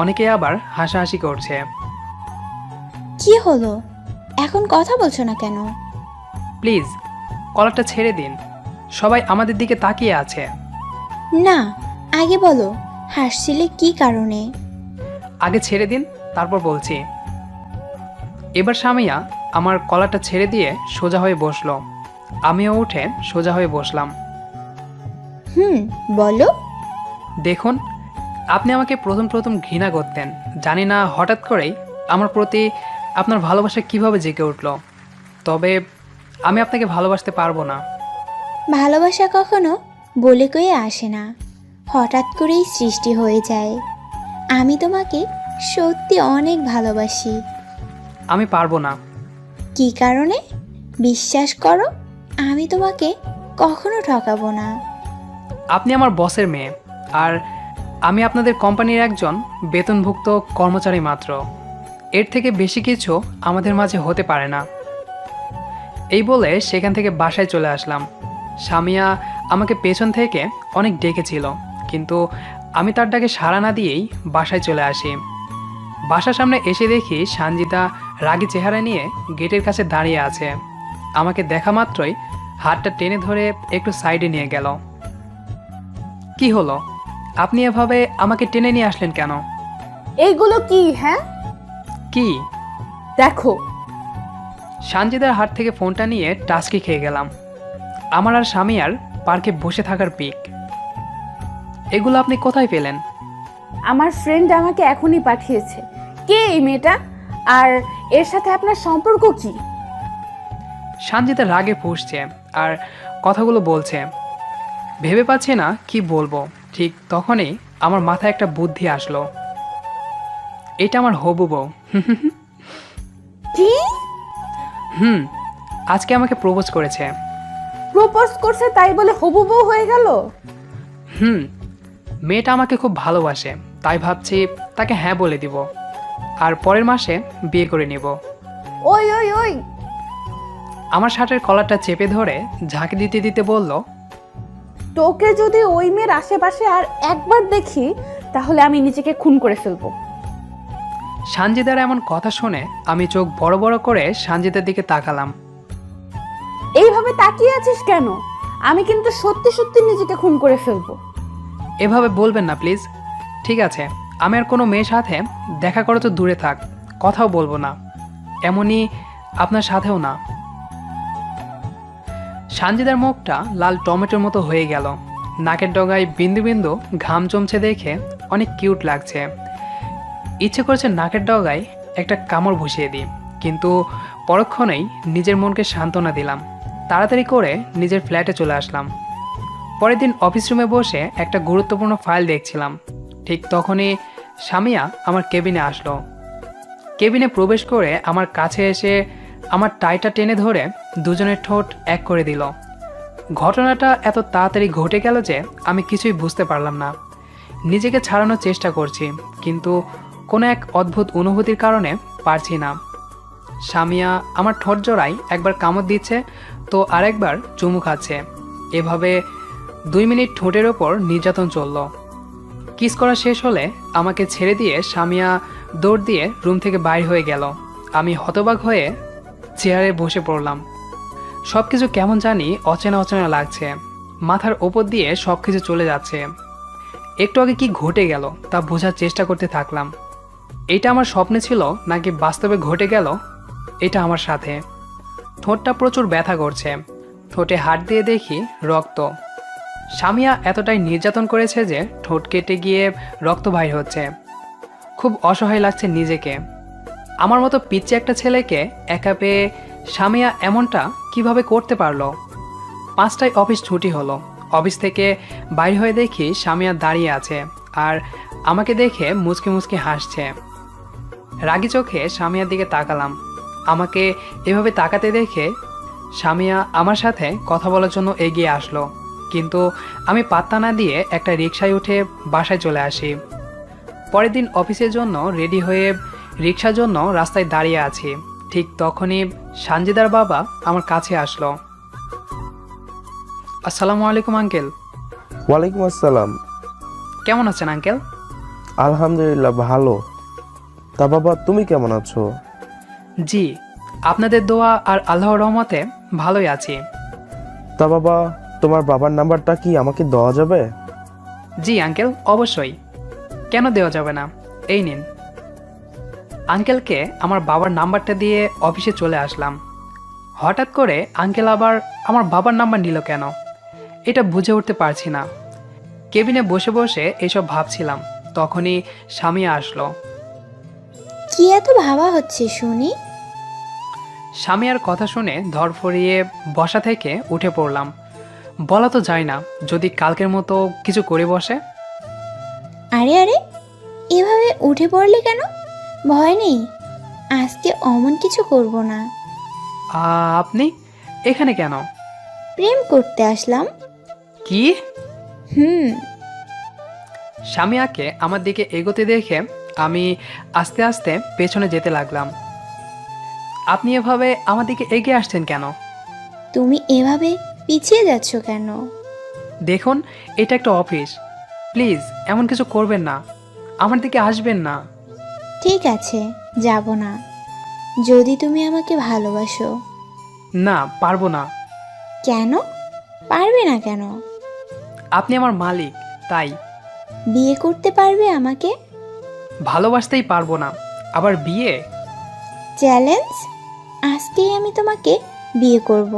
অনেকে আবার হাসাহাসি করছে।
কি হলো, এখন কথা বলছো না কেন?
প্লিজ কলারটা ছেড়ে দিন, সবাই আমাদের দিকে তাকিয়ে আছে।
না, আগে বলো হাসছিলে কি কারণে?
আগে ছেড়ে দিন, তারপর বলছি। এবার সামিয়া আমার কলারটা ছেড়ে দিয়ে সোজা হয়ে বসলো। আমিও উঠে সোজা হয়ে বসলাম।
বলো।
দেখুন, আপনি আমাকে প্রথম প্রথম ঘৃণা করতেন, জানি না হঠাৎ করেই আমার প্রতি আপনার ভালোবাসা কিভাবে জেগে উঠল। তবে আমি আপনাকে ভালোবাসতে পারবো না।
ভালোবাসা কখনো বলে কয়ে আসে না, হঠাৎ করেই সৃষ্টি হয়ে যায়। আমি তোমাকে সত্যি অনেক ভালোবাসি।
আমি পারবো না।
কী কারণে? বিশ্বাস করো, আমি তোমাকে কখনো ঠকাবো না।
আপনি আমার বসের মেয়ে, আর আমি আপনাদের কোম্পানির একজন বেতনভুক্ত কর্মচারী মাত্র। এর থেকে বেশি কিছু আমাদের মাঝে হতে পারে না। এই বলে সেখান থেকে বাসায় চলে আসলাম। সামিয়া আমাকে পেছন থেকে অনেক ডেকেছিল, কিন্তু আমি তার ডাকে সাড়া না দিয়েই বাসায় চলে আসি। বাসার সামনে এসে দেখি সানজিদা রাগী চেহারা নিয়ে গেটের কাছে দাঁড়িয়ে আছে। আমাকে দেখা মাত্রই হাতটা টেনে ধরে একটু সাইডে নিয়ে গেল। কি হলো? আপনি এভাবে আমাকে টেনে নিয়ে আসলেন কেন?
এইগুলো কি? হ্যাঁ,
কি?
দেখো।
সানজিদার হাত থেকে ফোনটা নিয়ে টাস্কি খেয়ে গেলাম। আমার আর সামিয়ার পার্কে বসে থাকার পিক। এগুলো আপনি কোথায় পেলেন?
আমার ফ্রেন্ড আমাকে এখনই পাঠিয়েছে। কে এই মেয়েটা, আর এর সাথে আপনার সম্পর্ক কি?
সানজিদা রাগে ফুঁসছে আর কথাগুলো বলছে। ভেবে পাচ্ছি না কি বলবো। ঠিক তখনই আমার মাথায় একটা বুদ্ধি আসলো। এটা আমার হবু বউ।
কি?
আজকে আমাকে প্রপোজ করেছে।
প্রপোজ করছে তাই বলে হবু বউ হয়ে গেল?
মেয়েটা আমাকে খুব ভালোবাসে, তাই ভাবছি তাকে হ্যাঁ বলে দিব, আর পরের মাসে বিয়ে করে নিব।
ওই ওই ওই,
আমার শার্টের কলারটা চেপে ধরে ঝাঁকি দিতে দিতে বলল,
তোকে যদি ওই মেয়ের আশেপাশে আর একবার দেখি তাহলে আমি নিজেকে খুন করে ফেলবো।
সানজিদার এমন কথা শুনে আমি চোখ বড় বড় করে সানজিদার দিকে তাকালাম।
এইভাবে তাকিয়ে আছিস কেন? আমি কিন্তু সত্যি সত্যি নিজেকে খুন করে ফেলবো।
এভাবে বলবেন না প্লিজ। ঠিক আছে, আমি আর কোনো মেয়ের সাথে দেখা করে তো দূরে থাক, কথাও বলবো না, এমনই আপনার সাথেও না। সানজিদার মুখটা লাল টমেটোর মতো হয়ে গেল। নাকের ডগায় বিন্দু বিন্দু ঘাম জমছে দেখে অনেক কিউট লাগছে। ইচ্ছে করছে নাকের ডগায় একটা কামড় বসিয়ে দিই, কিন্তু পরক্ষণেই নিজের মনকে সান্ত্বনা দিলাম। তাড়াতাড়ি করে নিজের ফ্ল্যাটে চলে আসলাম। পরের দিন অফিস রুমে বসে একটা গুরুত্বপূর্ণ ফাইল দেখছিলাম। ঠিক তখনই সামিয়া আমার কেবিনে আসলো। কেবিনে প্রবেশ করে আমার কাছে এসে আমার টাইটা টেনে ধরে দুজনের ঠোঁট এক করে দিল। ঘটনাটা এত তাড়াতাড়ি ঘটে গেল যে আমি কিছুই বুঝতে পারলাম না। নিজেকে ছাড়ানোর চেষ্টা করছি, কিন্তু কোনো এক অদ্ভুত অনুভূতির কারণে পারছি না। সামিয়া আমার ঠোঁট জোড়ায় একবার কামড় দিচ্ছে তো আরেকবার চুমু খাচ্ছে। এভাবে 2 মিনিট ঠোঁটের ওপর নির্যাতন চলল। কিস করা শেষ হলে আমাকে ছেড়ে দিয়ে সামিয়া দৌড় দিয়ে রুম থেকে বাইর হয়ে গেল। আমি হতবাক হয়ে চেয়ারে বসে পড়লাম। সব কিছু কেমন জানি অচেনা অচেনা লাগছে। মাথার ওপর দিয়ে সব কিছু চলে যাচ্ছে। একটু আগে কি ঘটে গেল তা বোঝার চেষ্টা করতে থাকলাম। এটা আমার স্বপ্নে ছিল নাকি বাস্তবে ঘটে গেল এটা আমার সাথে। ঠোঁটটা প্রচুর ব্যথা করছে। ঠোঁটে হাত দিয়ে দেখি রক্ত। সামিয়া এতটাই নির্যাতন করেছে যে ঠোঁট কেটে গিয়ে রক্ত বাইর হচ্ছে। খুব অসহায় লাগছে নিজেকে। আমার মতো পিচ্চি একটা ছেলেকে একা পেয়ে সামিয়া এমনটা কিভাবে করতে পারলো। 5টায় অফিস ছুটি হলো। অফিস থেকে বাইর হয়ে দেখি সামিয়া দাঁড়িয়ে আছে আর আমাকে দেখে মুচকি মুচকি হাসছে। রাগী চোখে সামিয়ার দিকে তাকালাম। আমাকে এভাবে তাকাতে দেখে সামিয়া আমার সাথে কথা বলার জন্য এগিয়ে আসলো, কিন্তু আমি পাত্তা না দিয়ে একটা রিকশায় উঠে বাসায় চলে আসি। পরের দিন অফিসের জন্য রেডি হয়ে রিকশার জন্য রাস্তায় দাঁড়িয়ে আছি। ঠিক তখনই সানজিদার বাবা আমার কাছে আসলো। আসসালামু আলাইকুম আঙ্কেল।
ওয়ালাইকুম আসসালাম।
কেমন আছেন আঙ্কেল?
আলহামদুলিল্লাহ ভালো। তা বাবা, তুমি কেমন আছো?
জি, আপনাদের দোয়া আর আল্লাহর রহমতে ভালোই আছি।
তা বাবা, তোমার বাবার নাম্বারটা কি আমাকে দেওয়া যাবে?
জি আঙ্কেল, অবশ্যই। কেন দেওয়া যাবে না? এই নিন। আঙ্কেলকে আমার বাবার নাম্বারটা দিয়ে অফিসে চলে আসলাম। হঠাৎ করে আঙ্কেল আবার আমার বাবার নাম্বার নিল কেন, এটা বুঝে উঠতে পারছি না। কেবিনে বসে বসে এসব ভাবছিলাম, তখনই স্বামী আসলো।
কি এত ভাবা হচ্ছে শুনি?
স্বামীর কথা শুনে ধরফরিয়ে বসা থেকে উঠে পড়লাম। বলা তো যায় না, যদি কালকের মতো কিছু করে বসে।
আরে আরে, এভাবে উঠে পড়লে কেন? ভয় নেই, আজকে অমন কিছু করব না।
আপনি এখানে কেন?
প্রেম করতে আসলাম।
কি?
হুম।
স্বামীয়াকে আমার দিকে এগোতে দেখে আমি আস্তে আস্তে পেছনে যেতে লাগলাম। আপনি এভাবে আমার দিকে এগিয়ে আসছেন কেন?
তুমি এভাবে পিছিয়ে যাচ্ছ কেন?
দেখুন, এটা একটা অফিস, প্লিজ এমন কিছু করবেন না, আমার দিকে আসবেন না।
ঠিক আছে, যাব না, যদি তুমি আমাকে ভালোবাসো।
না, পারবো না।
কেন পারবে না কেন?
আপনি আমার মালিক, তাই।
বিয়ে করতে পারবে আমাকে?
ভালোবাসতেই পারবো না, আবার বিয়ে?
চ্যালেঞ্জ, আজকেই আমি তোমাকে বিয়ে করব।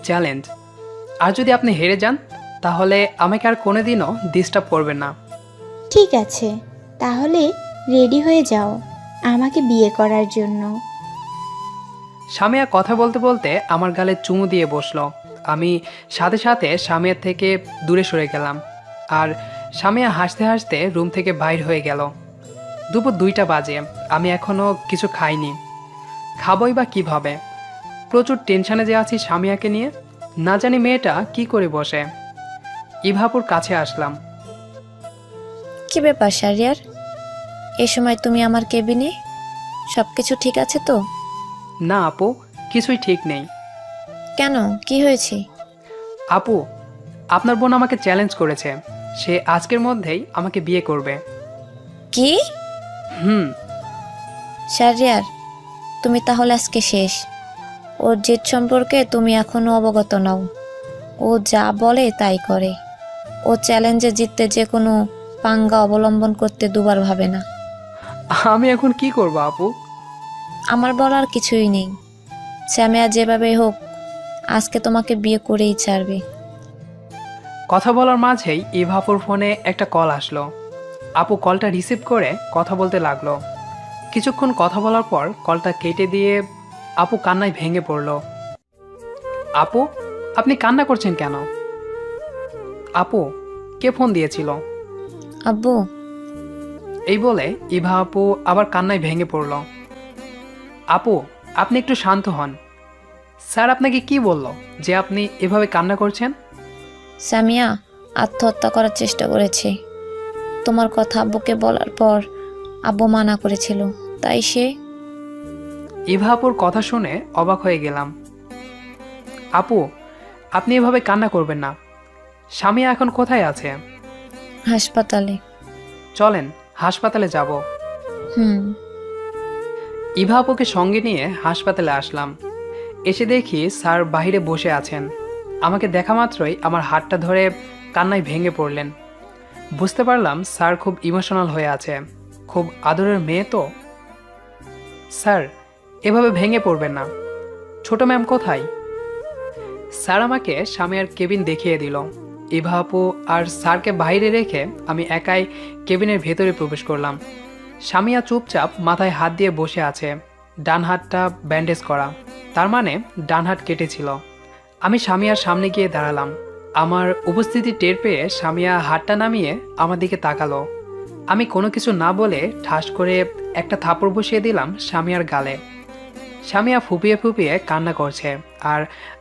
চ্যালেঞ্জ। আর যদি আপনি হেরে যান, তাহলে আমাকে আর কোনোদিনও ডিস্টার্ব করবেন না।
ঠিক আছে, তাহলে রেডি হয়ে যাও আমাকে বিয়ে করার জন্য।
স্বামীয়া কথা বলতে বলতে আমার গালে চুমু দিয়ে বসলো। আমি সাথে সাথে স্বামীয়ার থেকে দূরে সরে গেলাম, আর স্বামীয়া হাসতে হাসতে রুম থেকে বাইর হয়ে গেল। দুপুর 2টা বাজে, আমি এখনও কিছু খাইনি। খাবই বা কীভাবে? প্রচুর টেনশানে যে আছি স্বামীয়াকে নিয়ে, না জানি মেয়েটা কি করে বসে। ইভাপুর কাছে আসলাম।
কি ব্যাপার শাহরিয়ার, এ সময় তুমি আমার কেবিনে? সব কিছু ঠিক আছে তো?
না আপু, কিছুই ঠিক নেই।
কেন, কি হয়েছে?
আপু, আপনার বোন আমাকে চ্যালেঞ্জ করেছে, সে আজকের মধ্যেই আমাকে বিয়ে করবে।
কি?
হুম।
শাহরিয়ার, তুমি তাহলে আজকে শেষ। ওর জেদ সম্পর্কে তুমি এখনো অবগত নও। ও যা বলে তাই করে। ও চ্যালেঞ্জে জিততে যে কোনো পাঙ্গা অবলম্বন করতে দুবার ভাবে না।
আমি এখন কি করব আপু?
আমার বলার কিছুই নেই। স্যামিয়া যেভাবে হোক আজকে তোমাকে বিয়ে করেই ছাড়বে।
কথা বলার মাঝেই ইভাপুর ফোনে একটা কল আসলো। আপু কলটা রিসিভ করে কথা বলতে লাগলো। কিছুক্ষণ কথা বলার পর কলটা কেটে দিয়ে আপু কান্নায় ভেঙে পড়ল। আপু, আপনি কান্না করছেন কেন? আপু, কে ফোন দিয়েছিল?
আব্বু।
এই বলে ইভা আপু আবার কান্নায় ভেঙে পড়ল। আপু, আপনি একটু শান্ত হন। স্যার আপনাকে কি বলল যে আপনি এভাবে কান্না করছেন?
সামিয়া আত্মহত্যা করার চেষ্টা করেছে। তোমার কথা আব্বুকে বলার পর আব্বু মানা করেছিল, তাই সে।
ইভা আপুর কথা শুনে অবাক হয়ে গেলাম। আপু, আপনি এভাবে কান্না করবেন না। স্বামী এখন কোথায় আছে?
হাসপাতালে।
চলেন হাসপাতালে যাব।
হুম।
ইভা আপুকে সঙ্গে নিয়ে হাসপাতালে আসলাম। এসে দেখি স্যার বাইরে বসে আছেন। আমাকে দেখা মাত্রই আমার হাতটা ধরে কান্নায় ভেঙে পড়লেন। বুঝতে পারলাম স্যার খুব ইমোশনাল হয়ে আছে, খুব আদরের মেয়ে তো। স্যার, এভাবে ভেঙে পড়বেন না। ছোট ম্যাম কোথায়? স্যার আমাকে স্বামীর কেবিন দেখিয়ে দিল। ইভা আপু আর স্যারকে বাইরে রেখে আমি একাই কেবিনের ভেতরে প্রবেশ করলাম। স্বামীয়া চুপচাপ মাথায় হাত দিয়ে বসে আছে, ডান হাতটা ব্যান্ডেজ করা, তার মানে ডান হাত কেটেছিল। আমি স্বামীয়ার সামনে গিয়ে দাঁড়ালাম। আমার উপস্থিতি টের পেয়ে স্বামীয়া হাতটা নামিয়ে আমার দিকে তাকালো। আমি কোনো কিছু না বলে ঠাস করে একটা থাপড় বসিয়ে দিলাম স্বামীয়ার গালে। স্বামীয়া ফুপিয়ে ফুপিয়ে কান্না করছে আর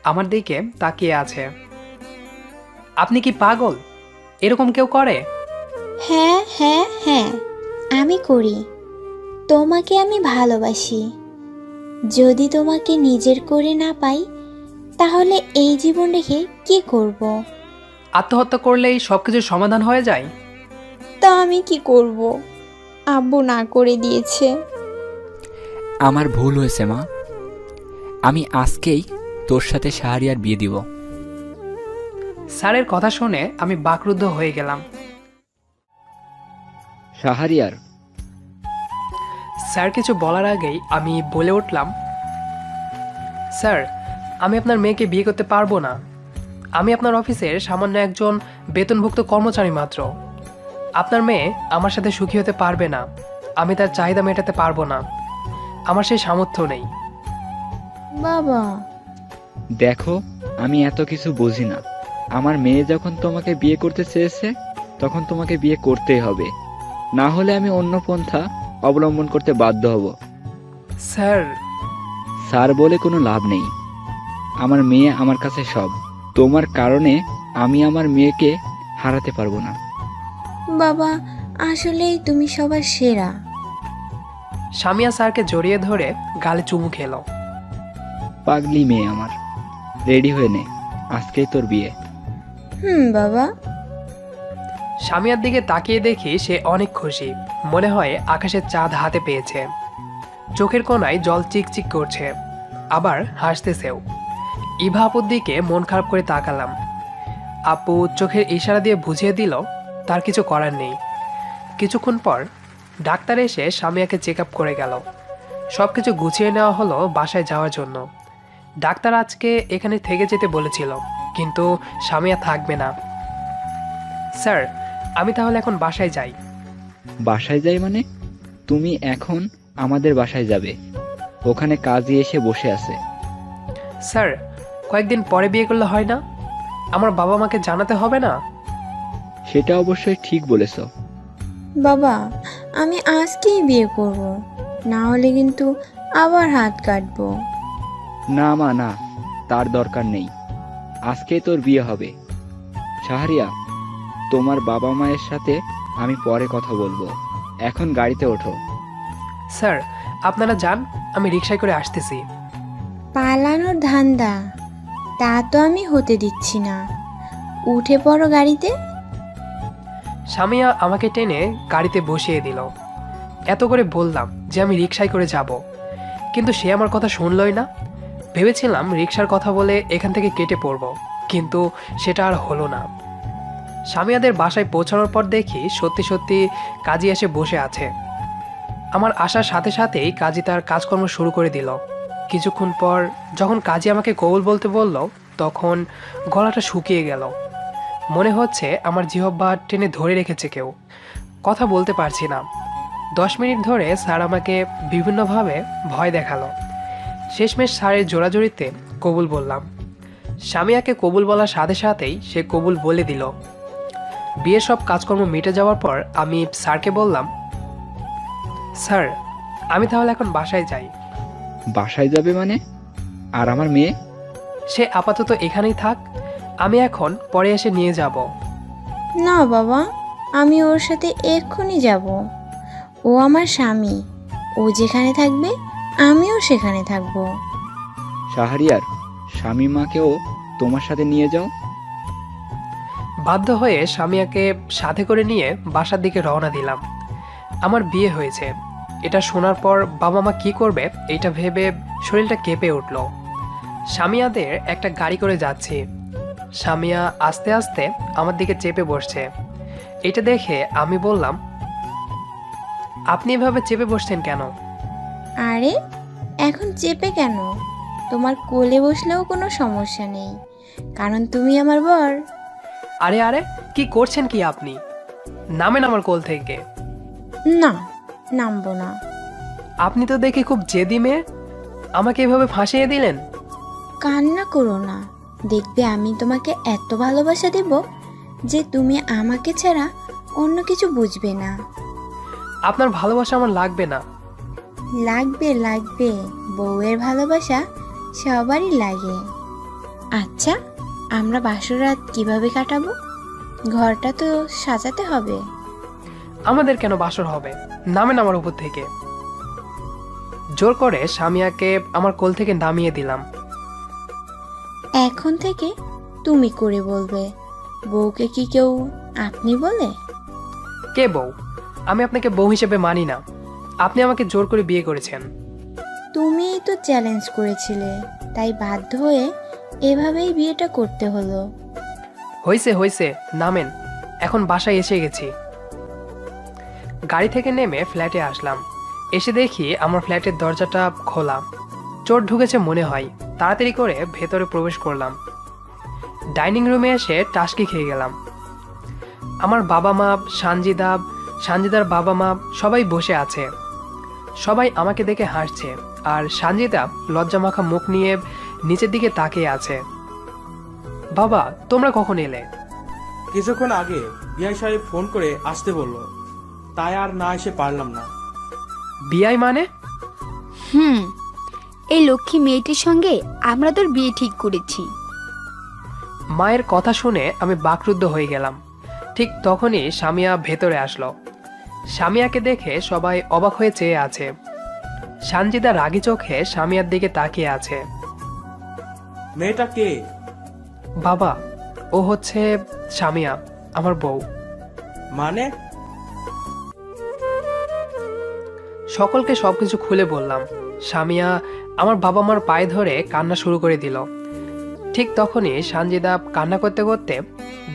আমার দিকে তাকিয়ে আছে। আপনি কি পাগল? এরকম কেউ করে?
হ্যাঁ হ্যাঁ হ্যাঁ, আমি করি। তোমাকে আমি ভালোবাসি। যদি তোমাকে নিজের করে না পাই, তাহলে এই জীবন রেখে কি করব?
আত্মহত্যা করলেই সব কিছুর সমাধান হয়ে যায়?
তা আমি কি করব? আব্বু না করে দিয়েছে।
আমার ভুল হয়েছে মা, আমি আজকেই তোর সাথে শাহরিয়ার বিয়ে দিব।
স্যারের কথা শুনে আমি বাকরুদ্ধ হয়ে গেলাম।
শাহরিয়ার,
স্যার কিছু বলার আগেই আমি বলে উঠলাম, স্যার, আমি আপনার মেয়েকে বিয়ে করতে পারবো না। আমি আপনার অফিসের সামান্য একজন বেতনভুক্ত কর্মচারী মাত্র। আপনার মেয়ে আমার সাথে সুখী হতে পারবে না। আমি তার চাহিদা মেটাতে পারবো না। আমার সেই সামর্থ্য নেই।
বাবা,
দেখো, আমি এত কিছু বুঝি না। আমার মেয়ে যখন তোমাকে বিয়ে করতে চেয়েছে তখন তোমাকে বিয়ে করতেই হবে, না হলে আমি অন্য পন্থা অবলম্বন করতে বাধ্য হব।
স্যার,
স্যার বলে কোনো লাভ নেই। আমার মেয়ে আমার কাছে সব। তোমার কারণে আমি আমার মেয়েকে হারাতে পারবো না।
বাবা, আসলেই তুমি সবার সেরা।
সামিয়া স্যারকে জড়িয়ে ধরে গালে চুমু খেলো।
পাগলি মেয়ে আমার, রেডি হয়ে নে, আজকেই তোর বিয়ে।
বাবা।
সামিয়ার দিকে তাকিয়ে দেখি সে অনেক খুশি, মনে হয় আকাশের চাঁদ হাতে পেয়েছে। চোখের কোণায় জল চিকচিক করছে, আবার হাসতেছেও। ইভা আপুর দিকে মন খারাপ করে তাকালাম। আপু চোখের ইশারা দিয়ে বুঝিয়ে দিল তার কিছু করার নেই। কিছুক্ষণ পর ডাক্তার এসে সামিয়াকে চেক আপ করে গেল। সব কিছু গুছিয়ে নেওয়া হলো বাসায় যাওয়ার জন্য। ডাক্তার আজকে এখানে থেকে যেতে বলেছিল, কিন্তু সামিয়া থাকবে না। স্যার, আমি তাহলে এখন বাসায় যাই।
বাসায় যাই মানে? তুমি এখন আমাদের বাসায় যাবে, ওখানে কাজী এসে বসে আছে।
স্যার, কয়েকদিন পরে বিয়ে করলে হয় না? আমার বাবা মাকে জানাতে হবে না?
সেটা অবশ্যই ঠিক বলেছ।
বাবা, আমি আজকেই বিয়ে করব, না হলে কিন্তু আবার হাত কাটবো।
না মা, না, তার দরকার নেই। আজকে তোর বিয়ে হবে। শাহরিয়া, তোমার বাবা মায়ের সাথে আমি পরে কথা বলবো, এখন গাড়িতে ওঠো।
স্যার, আপনারা যান, আমি রিকশায় করে আসতেছি।
পালানোর ধান্দা, তা তো আমি হতে দিচ্ছি না। উঠে পড়ো গাড়িতে।
সামিয়া আমাকে টেনে গাড়িতে বসিয়ে দিল। এত করে বললাম যে আমি রিকশায় করে যাব, কিন্তু সে আমার কথা শুনলই না। ভেবেছিলাম রিকশার কথা বলে এখান থেকে কেটে পড়ব, কিন্তু সেটা আর হলো না। সামিয়াদের বাসায় পৌঁছানোর পর দেখি সত্যি সত্যি কাজী এসে বসে আছে। আমার আসার সাথে সাথেই কাজী তার কাজকর্ম শুরু করে দিল। কিছুক্ষণ পর যখন কাজী আমাকে কবুল বলতে বলল, তখন গলাটা শুকিয়ে গেল। মনে হচ্ছে আমার জিহ্বা টেনে ধরে রেখেছে কেউ, কথা বলতে পারছি না। 10 মিনিট ধরে স্যার আমাকে বিভিন্নভাবে ভয় দেখালো। শেষমেশ স্যারের জোরাজোরিতে কবুল বললাম। সামিয়াকে কবুল বলার সাথে সাথেই সে কবুল বলে দিল। বিয়ের সব কাজকর্ম মিটে যাওয়ার পর আমি স্যারকে বললাম, স্যার, আমি তাহলে এখন বাসায় যাই।
বাসায় যাবে মানে? আর আমার মেয়ে?
সে আপাতত এখানেই থাক, আমি এখন পরে এসে নিয়ে যাব।
না বাবা, আমি ওর সাথে এক্ষুনি যাব। ও আমার স্বামী, ও যেখানে থাকবে আমিও সেখানে থাকবো।
শাহরিয়ার স্বামী মাকেও তোমার সাথে নিয়ে যাও।
বাধ্য হয়ে সামিয়াকে সাথে করে নিয়ে বাসার দিকে রওনা দিলাম। আমার বিয়ে হয়েছে এটা শোনার পর বাবা মা কী করবে এটা ভেবে শরীরটা কেঁপে উঠল। সামিয়াদের একটা গাড়ি করে যাচ্ছি। সামিয়া আস্তে আস্তে আমার দিকে চেপে বসছে। এটা দেখে আমি বললাম, আপনি এভাবে চেপে বসছেন কেন?
আরে, এখন চেপে কেন? তোমার কোলে বসলেও কোনো সমস্যা নেই, কারণ তুমি আমার বর।
আরে আরে, কি করছেন কি আপনি? নামেন আমার কোল থেকে।
না, নামবো না।
আপনি তো দেখে খুব জেদি মেয়ে, আমাকে এভাবে ফাঁসিয়ে দিলেন।
কান্না করো না, দেখবে আমি তোমাকে এত ভালোবাসা দেব যে তুমি আমাকে ছাড়া অন্য কিছু বুঝবে না।
আপনার ভালোবাসা আমার লাগবে না।
লাগবে লাগবে, বউয়ের ভালোবাসা সবারই লাগে। আচ্ছা, আমরা বাসর রাত কিভাবে কাটাবো? ঘরটা তো সাজাতে হবে।
আমাদের কেন বাসর হবে? নামেন আমার উপর থেকে। জোর করে সামিয়াকে আমার কোল থেকে নামিয়ে দিলাম।
এখন থেকে তুমি করে বলবে। বউকে কি কেউ আপনি বলে?
কে বউ? আমি আপনাকে বউ হিসেবে মানি না। আপনি আমাকে জোর করে বিয়ে করেছেন।
তুমিই তো চ্যালেঞ্জ করেছিলে, তাই বাধ্য হয়ে এভাবেই বিয়েটা করতে হলো।
হয়েছে হয়েছে, নামেন, এখন বাসায় এসে গেছি। গাড়ি থেকে নেমে ফ্ল্যাটে আসলাম। এসে দেখি আমার ফ্ল্যাটের দরজাটা খোলা। চোর ঢুকেছে মনে হয়। তাড়াতাড়ি করে ভেতরে প্রবেশ করলাম। ডাইনিং রুমে এসে টাসকি খেয়ে গেলাম। আমার বাবা মা, সানজিদার বাবা মা সবাই বসে আছে। সবাই আমাকে দেখে হাসছে আর সঞ্জিতা লজ্জামাখা মুখ নিয়ে নিচের দিকে তাকিয়ে আছে। বাবা, তোমরা কখন এলে?
কিছুক্ষণ আগে বিআই সাহেব ফোন করে আসতে বলল, তাই আর না এসে পারলাম না।
বিয়াই মানে?
এই লক্ষ্মী মেয়েটির সঙ্গে আমরা তোর বিয়ে ঠিক করেছি।
মায়ের কথা শুনে আমি বাকরুদ্ধ হয়ে গেলাম। ঠিক তখনই সামিয়া ভেতরে আসলো। সামিয়াকে দেখে সবাই অবাক হয়ে চেয়ে আছে। সঞ্জিদা রাগী চোখে সামিয়ার দিকে তাকিয়ে আছে।
মেয়েটা কে?
বাবা, ও হচ্ছে সামিয়া, আমার বউ।
মানে?
সকলকে সবকিছু খুলে বললাম। সামিয়া আমার বাবা মার পায়ে ধরে কান্না শুরু করে দিল। ঠিক তখনই সঞ্জিদা কান্না করতে করতে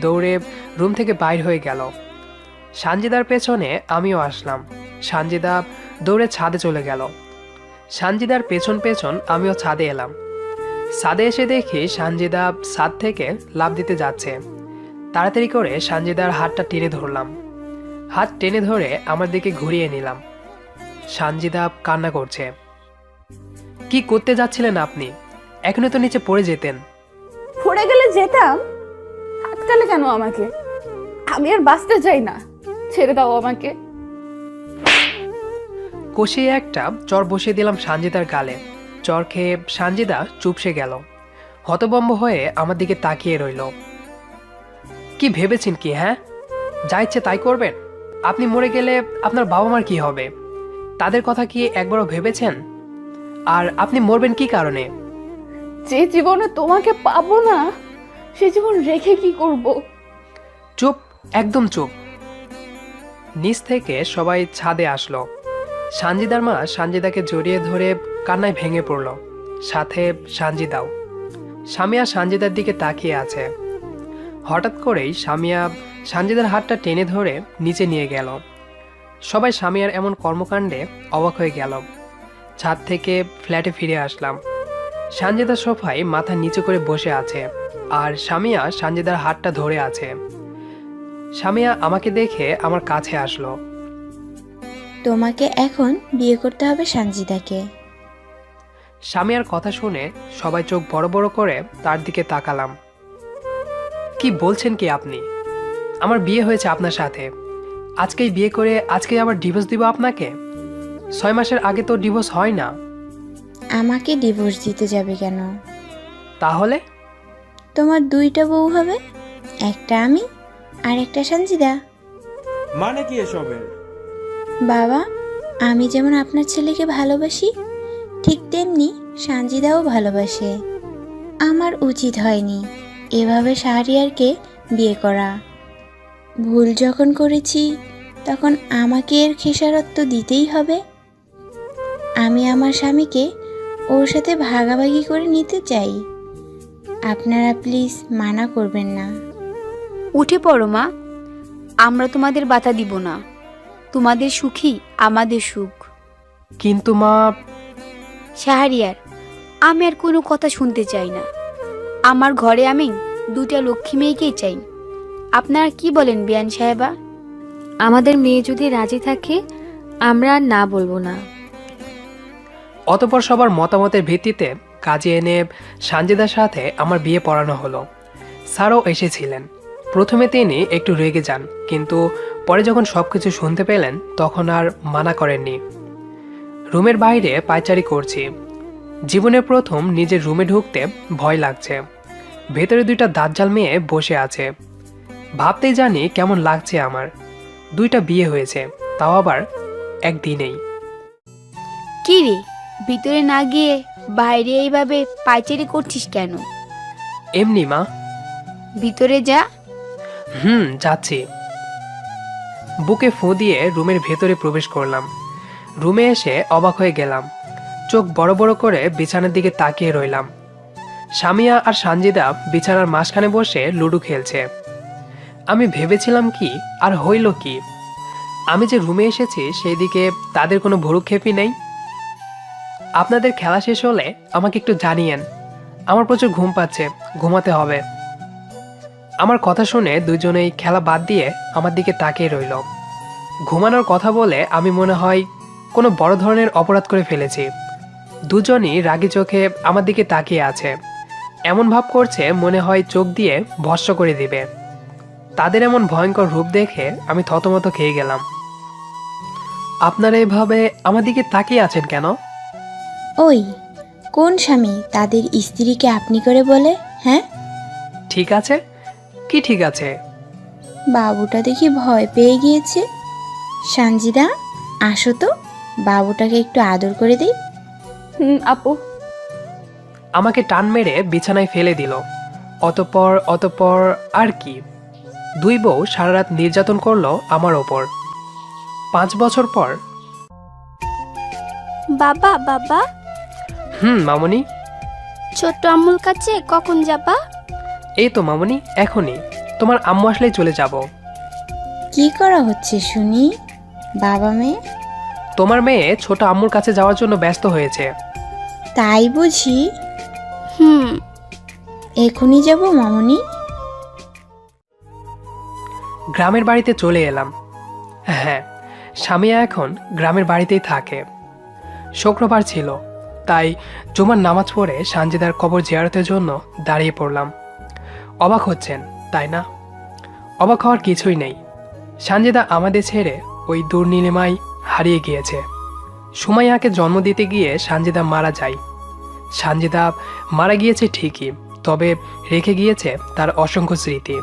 দৌড়ে রুম থেকে বাইর হয়ে গেল। সঞ্জিদার পেছনে আমিও আসলাম। সঞ্জিদা দৌড়ে ছাদে চলে গেল। সঞ্জিদার পেছন পেছন আমিও ছাদে এলাম। ছাদে এসে দেখি সঞ্জিদা ছাদ থেকে লাফ দিতে যাচ্ছে। তাড়াতাড়ি করে সঞ্জিদার হাতটা টেনে ধরলাম। হাত টেনে ধরে আমার দিকে ঘুরিয়ে নিলাম। সঞ্জিদা কান্না করছে। কি করতে যাচ্ছিলেন আপনি? এখনই তো নিচে পড়ে যেতেন।
পড়ে গেলে যেতাম, আটকালে কেন আমাকে? আমি আর বাঁচতে চাই না, ছেড়ে দাও আমাকে।
কষিয়ে একটা চর বসিয়ে দিলাম সঞ্জিদার গালে। চর খেয়ে সঞ্জিদা চুপসে গেল। হতভম্ব হয়ে আমার দিকে তাকিয়ে রইল। কি ভেবেছেন কি? হ্যাঁ, যা ইচ্ছে তাই করবেন? আপনি মরে গেলে আপনার বাবা মার কি হবে? তাদের কথা কি একবারও ভেবেছেন? আর আপনি মরবেন কি কারণে?
যে জীবনে তোমাকে পাবো না, সে জীবন রেখে কি করব?
চুপ, একদম চুপ। নিচ থেকে সবাই ছাদে আসলো। সঞ্জিদার মা সঞ্জিদাকে জড়িয়ে ধরে কান্নায় ভেঙে পড়ল, সাথে সঞ্জিদাও। সামিয়া সঞ্জিদার দিকে তাকিয়ে আছে। হঠাৎ করেই সামিয়া সঞ্জিদার হাতটা টেনে ধরে নিচে নিয়ে গেল। সবাই সামিয়ার এমন কর্মকাণ্ডে অবাক হয়ে গেল। ছাদ থেকে ফ্ল্যাটে ফিরে আসলাম। সঞ্জিদা সোফায় মাথা নিচু করে বসে আছে, আর সামিয়া সঞ্জিদার হাতটা ধরে আছে। সামিয়া আমাকে দেখে আমার কাছে আসলো।
তোমাকে এখন বিয়ে করতে হবে সঞ্জিদাকে।
সামিয়ার কথা শুনে সবাই চোখ বড় বড় করে তার দিকে তাকালাম। কি বলছেন কি আপনি? আমার বিয়ে হয়েছে আপনার সাথে। আজকেই বিয়ে করে আজকেই আবার ডিভোর্স দিব আপনাকে? 6 মাসের আগে তো ডিভোর্স হয় না।
আমাকে ডিভোর্স দিতে যাবে কেন?
তাহলে?
তোমার 2টা বউ হবে, একটা আমি আর একটা সঞ্জিদা।
মানে কি এসবের?
বাবা, আমি যেমন আপনার ছেলেকে ভালোবাসি, ঠিক তেমনি সঞ্জিদাও ভালোবাসে। আমার উচিত হয়নি এভাবে শাহরিয়ারকে বিয়ে করা। ভুল যখন করেছি তখন আমাকে এর খেসারত তো দিতেই হবে। আমি আমার স্বামীকে ওর সাথে ভাগাভাগি করে নিতে চাই। আপনারা প্লিজ মানা করবেন না।
উঠে পড়ো মা, আমরা তোমাদের বাধা দিব না। তোমাদের সুখী আমাদের সুখ।
কিন্তু মা।
শাহরিয়ার, আমি আর কোনো কথা শুনতে চাই না। আমার ঘরে আমি 2টা লক্ষ্মী মেয়েকেই চাই। আপনারা কি বলেন বিয়ান সাহেবা?
আমাদের মেয়ে যদি রাজি থাকে আমরা আর না বলবো না।
অতঃপর সবার মতামতের ভিত্তিতে কাজে এনে সঞ্জিদার সাথে আমার বিয়ে পড়ানো হলো। স্যারও এসেছিলেন। প্রথমে তিনি একটু রেগে যান, কিন্তু পরে যখন সবকিছু শুনতে পেলেন তখন আর মানা করেননি। রুমের বাইরে পায়চারি করছি। জীবনের প্রথম নিজের রুমে ঢুকতে ভয় লাগছে। ভেতরে 2টা দাজ্জাল মেয়ে বসে আছে। ভাবতেই জানি কেমন লাগছে আমার। 2টা বিয়ে হয়েছে, তাও আবার একদিনেই।
কি রে, ভিতরে না গিয়ে বাইরে এইভাবে পায়চারি করছিস কেন?
এমনি মা।
ভিতরে যা।
যাচ্ছি। বুকে ফু দিয়ে রুমের ভেতরে প্রবেশ করলাম। রুমে এসে অবাক হয়ে গেলাম। চোখ বড় বড় করে বিছানার দিকে তাকিয়ে রইলাম। সামিয়া আর সঞ্জিদা বিছানার মাঝখানে বসে লুডো খেলছে। আমি ভেবেছিলাম কি, আর হইল কি? আমি যে রুমে এসেছি সেই দিকে তাদের কোনো ভ্রুক্ষেপই নেই। আপনাদের খেলা শেষ হলে আমাকে একটু জানিয়েন। আমার প্রচুর ঘুম পাচ্ছে, ঘুমাতে হবে। আমার কথা শুনে দুজনেই খেলা বাদ দিয়ে আমার দিকে তাকিয়ে রইল। ঘুমানোর কথা বলে আমি মনে হয় কোনো বড় ধরনের অপরাধ করে ফেলেছি। দুজনই রাগী চোখে আমার দিকে তাকিয়ে আছে। এমন ভাব করছে মনে হয় চোখ দিয়ে ভস্ম করে দিবে। তাদের এমন ভয়ঙ্কর রূপ দেখে আমি থতমত খেয়ে গেলাম। আপনারা এভাবে আমার দিকে তাকিয়ে আছেন কেন?
ওই কোন স্বামী তাদের স্ত্রীকে আপনি করে বলে? হ্যাঁ,
ঠিক আছে, কি ঠিক আছে?
বাবুটা দেখি ভয় পেয়ে গিয়েছে। সানজিদা, আসো তো, বাবুটাকে একটু আদর করে দিই।
আপু।
আমাকে টান মেরে বিছানায় ফেলে দিল। অতপর আর কি, দুই বউ সারা রাত নির্যাতন করলো আমার ওপর। 5 বছর পর।
বাবা বাবা,
মামুনি।
ছোট্ট আম্মুর কাছে কখন যাবা?
এই তো মামুনি, এখনই। তোমার আম্মু আসলেই চলে যাব।
কি করা হচ্ছে শুনি? বাবা মেয়ে?
তোমার মেয়ে ছোট আম্মুর কাছে যাওয়ার জন্য ব্যস্ত হয়েছে।
তাই বুঝি?
হুম।
এখনই যাব মামুনি।
গ্রামের বাড়িতে চলে এলাম। হ্যাঁ, স্বামীয়া এখন গ্রামের বাড়িতেই থাকে। শুক্রবার ছিল, তাই জুমার নামাজ পড়ে সানজিদার কবর জিয়ারতের জন্য দাঁড়িয়ে পড়লাম। অবাক হচ্ছেন তাই না? অবাক হওয়ার কিছুই নেই। সানজিদা আমাদের ছেড়ে ওই দূর নীলিমায় হারিয়ে গিয়েছে। সুমাইয়াকে জন্ম দিতে গিয়ে সানজিদা মারা যায়। সানজিদা মারা গিয়েছে ঠিকই, তবে রেখে গিয়েছে তার অসংখ্য স্মৃতি।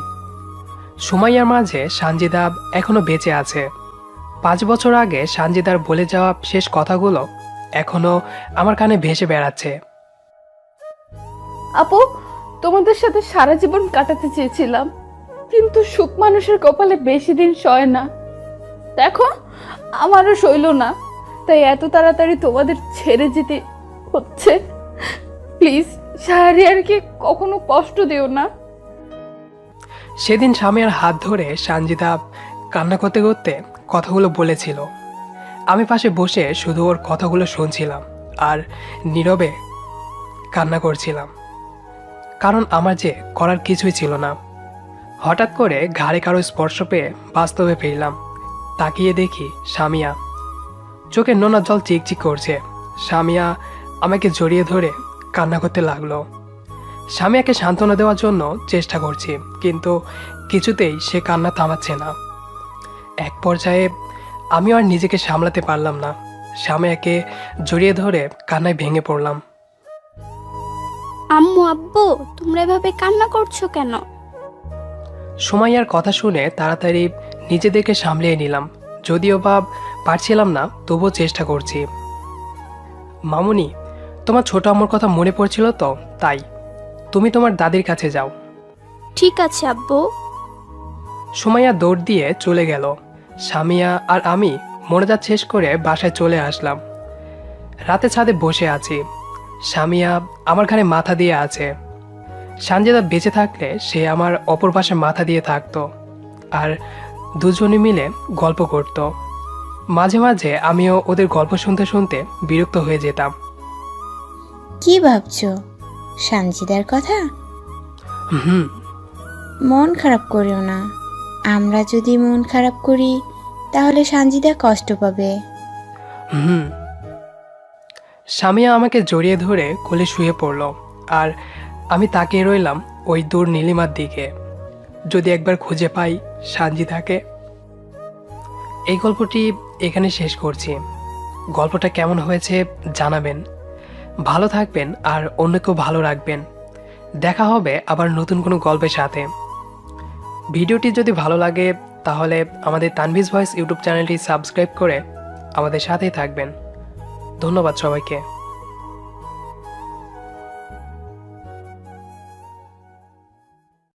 সুমাইয়ার মাঝে সানজিদা এখনো বেঁচে আছে। 5 বছর আগে সানজিদার বলে যাওয়া শেষ কথাগুলো এখনো আমার কানে ভেসে বেড়াচ্ছে।
আপু, তোমাদের সাথে সারা জীবন কাটাতে চেয়েছিলাম, কিন্তু সুখ মানুষের কপালে বেশি দিন সয় না। দেখো, আমারও সইল না, তাই এত তাড়াতাড়ি তোমাদের ছেড়ে যেতে হচ্ছে। প্লিজ শাহরিয়ারকে কখনো কষ্ট দিও না।
সেদিন স্বামীর হাত ধরে সানজিদা কান্না করতে করতে কথাগুলো বলেছিল। আমি পাশে বসে শুধু ওর কথাগুলো শুনছিলাম আর নীরবে কান্না করছিলাম, কারণ আমার যে করার কিছুই ছিল না। হঠাৎ করে ঘাড়ে কারো স্পর্শ পেয়ে বাস্তবে ফিরলাম। তাকিয়ে দেখি সামিয়া। চোখে নোনা জল চিকচিক করছে। সামিয়া আমাকে জড়িয়ে ধরে কান্না করতে লাগলো। সামিয়াকে সান্ত্বনা দেওয়ার জন্য চেষ্টা করছি, কিন্তু কিছুতেই সে কান্না থামাচ্ছে না। এক পর্যায়ে আমিও আর নিজেকে সামলাতে পারলাম না। সামিয়াকে জড়িয়ে ধরে কান্নায় ভেঙে পড়লাম।
আম্মু আব্বু, তোমরা এভাবে কান্না করছো কেন?
সুমাইয়ার কথা শুনে তাড়াতাড়ি নিজেদেরকে সামলিয়ে নিলাম। যদিও বা পারছিলাম না, তবুও চেষ্টা করছি। মামুনি, তোমার ছোট আম্মুর কথা মনে পড়ছিল তো, তাই তুমি তোমার দাদির কাছে যাও।
ঠিক আছে আব্বু।
সুমাইয়া দৌড় দিয়ে চলে গেল। সামিয়া আর আমি মোনাজাত শেষ করে বাসায় চলে আসলাম। রাতে ছাদে বসে আছি। সামিয়া আমার ঘাড়ে মাথা দিয়ে আছে। সানজিদা বেঁচে থাকলে সে আমার অপর পাশে মাথা দিয়ে থাকতো আর দুজনে মিলে গল্প করত। মাঝে মাঝে আমিও ওদের গল্প শুনতে শুনতে বিরক্ত হয়ে যেতাম।
কি ভাবছো? সানজিদার কথা?
হুম।
মন খারাপ করিও না। আমরা যদি মন খারাপ করি তাহলে সানজিদা কষ্ট পাবে।
হুম। সামিয়া আমাকে জড়িয়ে ধরে কোলে শুয়ে পড়ল আর আমি তাকিয়ে রইলাম ওই দূর নীলিমার দিকে। যদি একবার খুঁজে পাই সানজিদাকে। এই গল্পটি এখানে শেষ করছি। গল্পটা কেমন হয়েছে জানাবেন। ভালো থাকবেন আর অন্যকেও ভালো রাখবেন। দেখা হবে আবার নতুন কোনো গল্পের সাথে। ভিডিওটি যদি ভালো লাগে তাহলে আমাদের তানভিজ ভয়েস ইউটিউব চ্যানেলটি সাবস্ক্রাইব করে আমাদের সাথেই থাকবেন। ধন্যবাদ সবাইকে।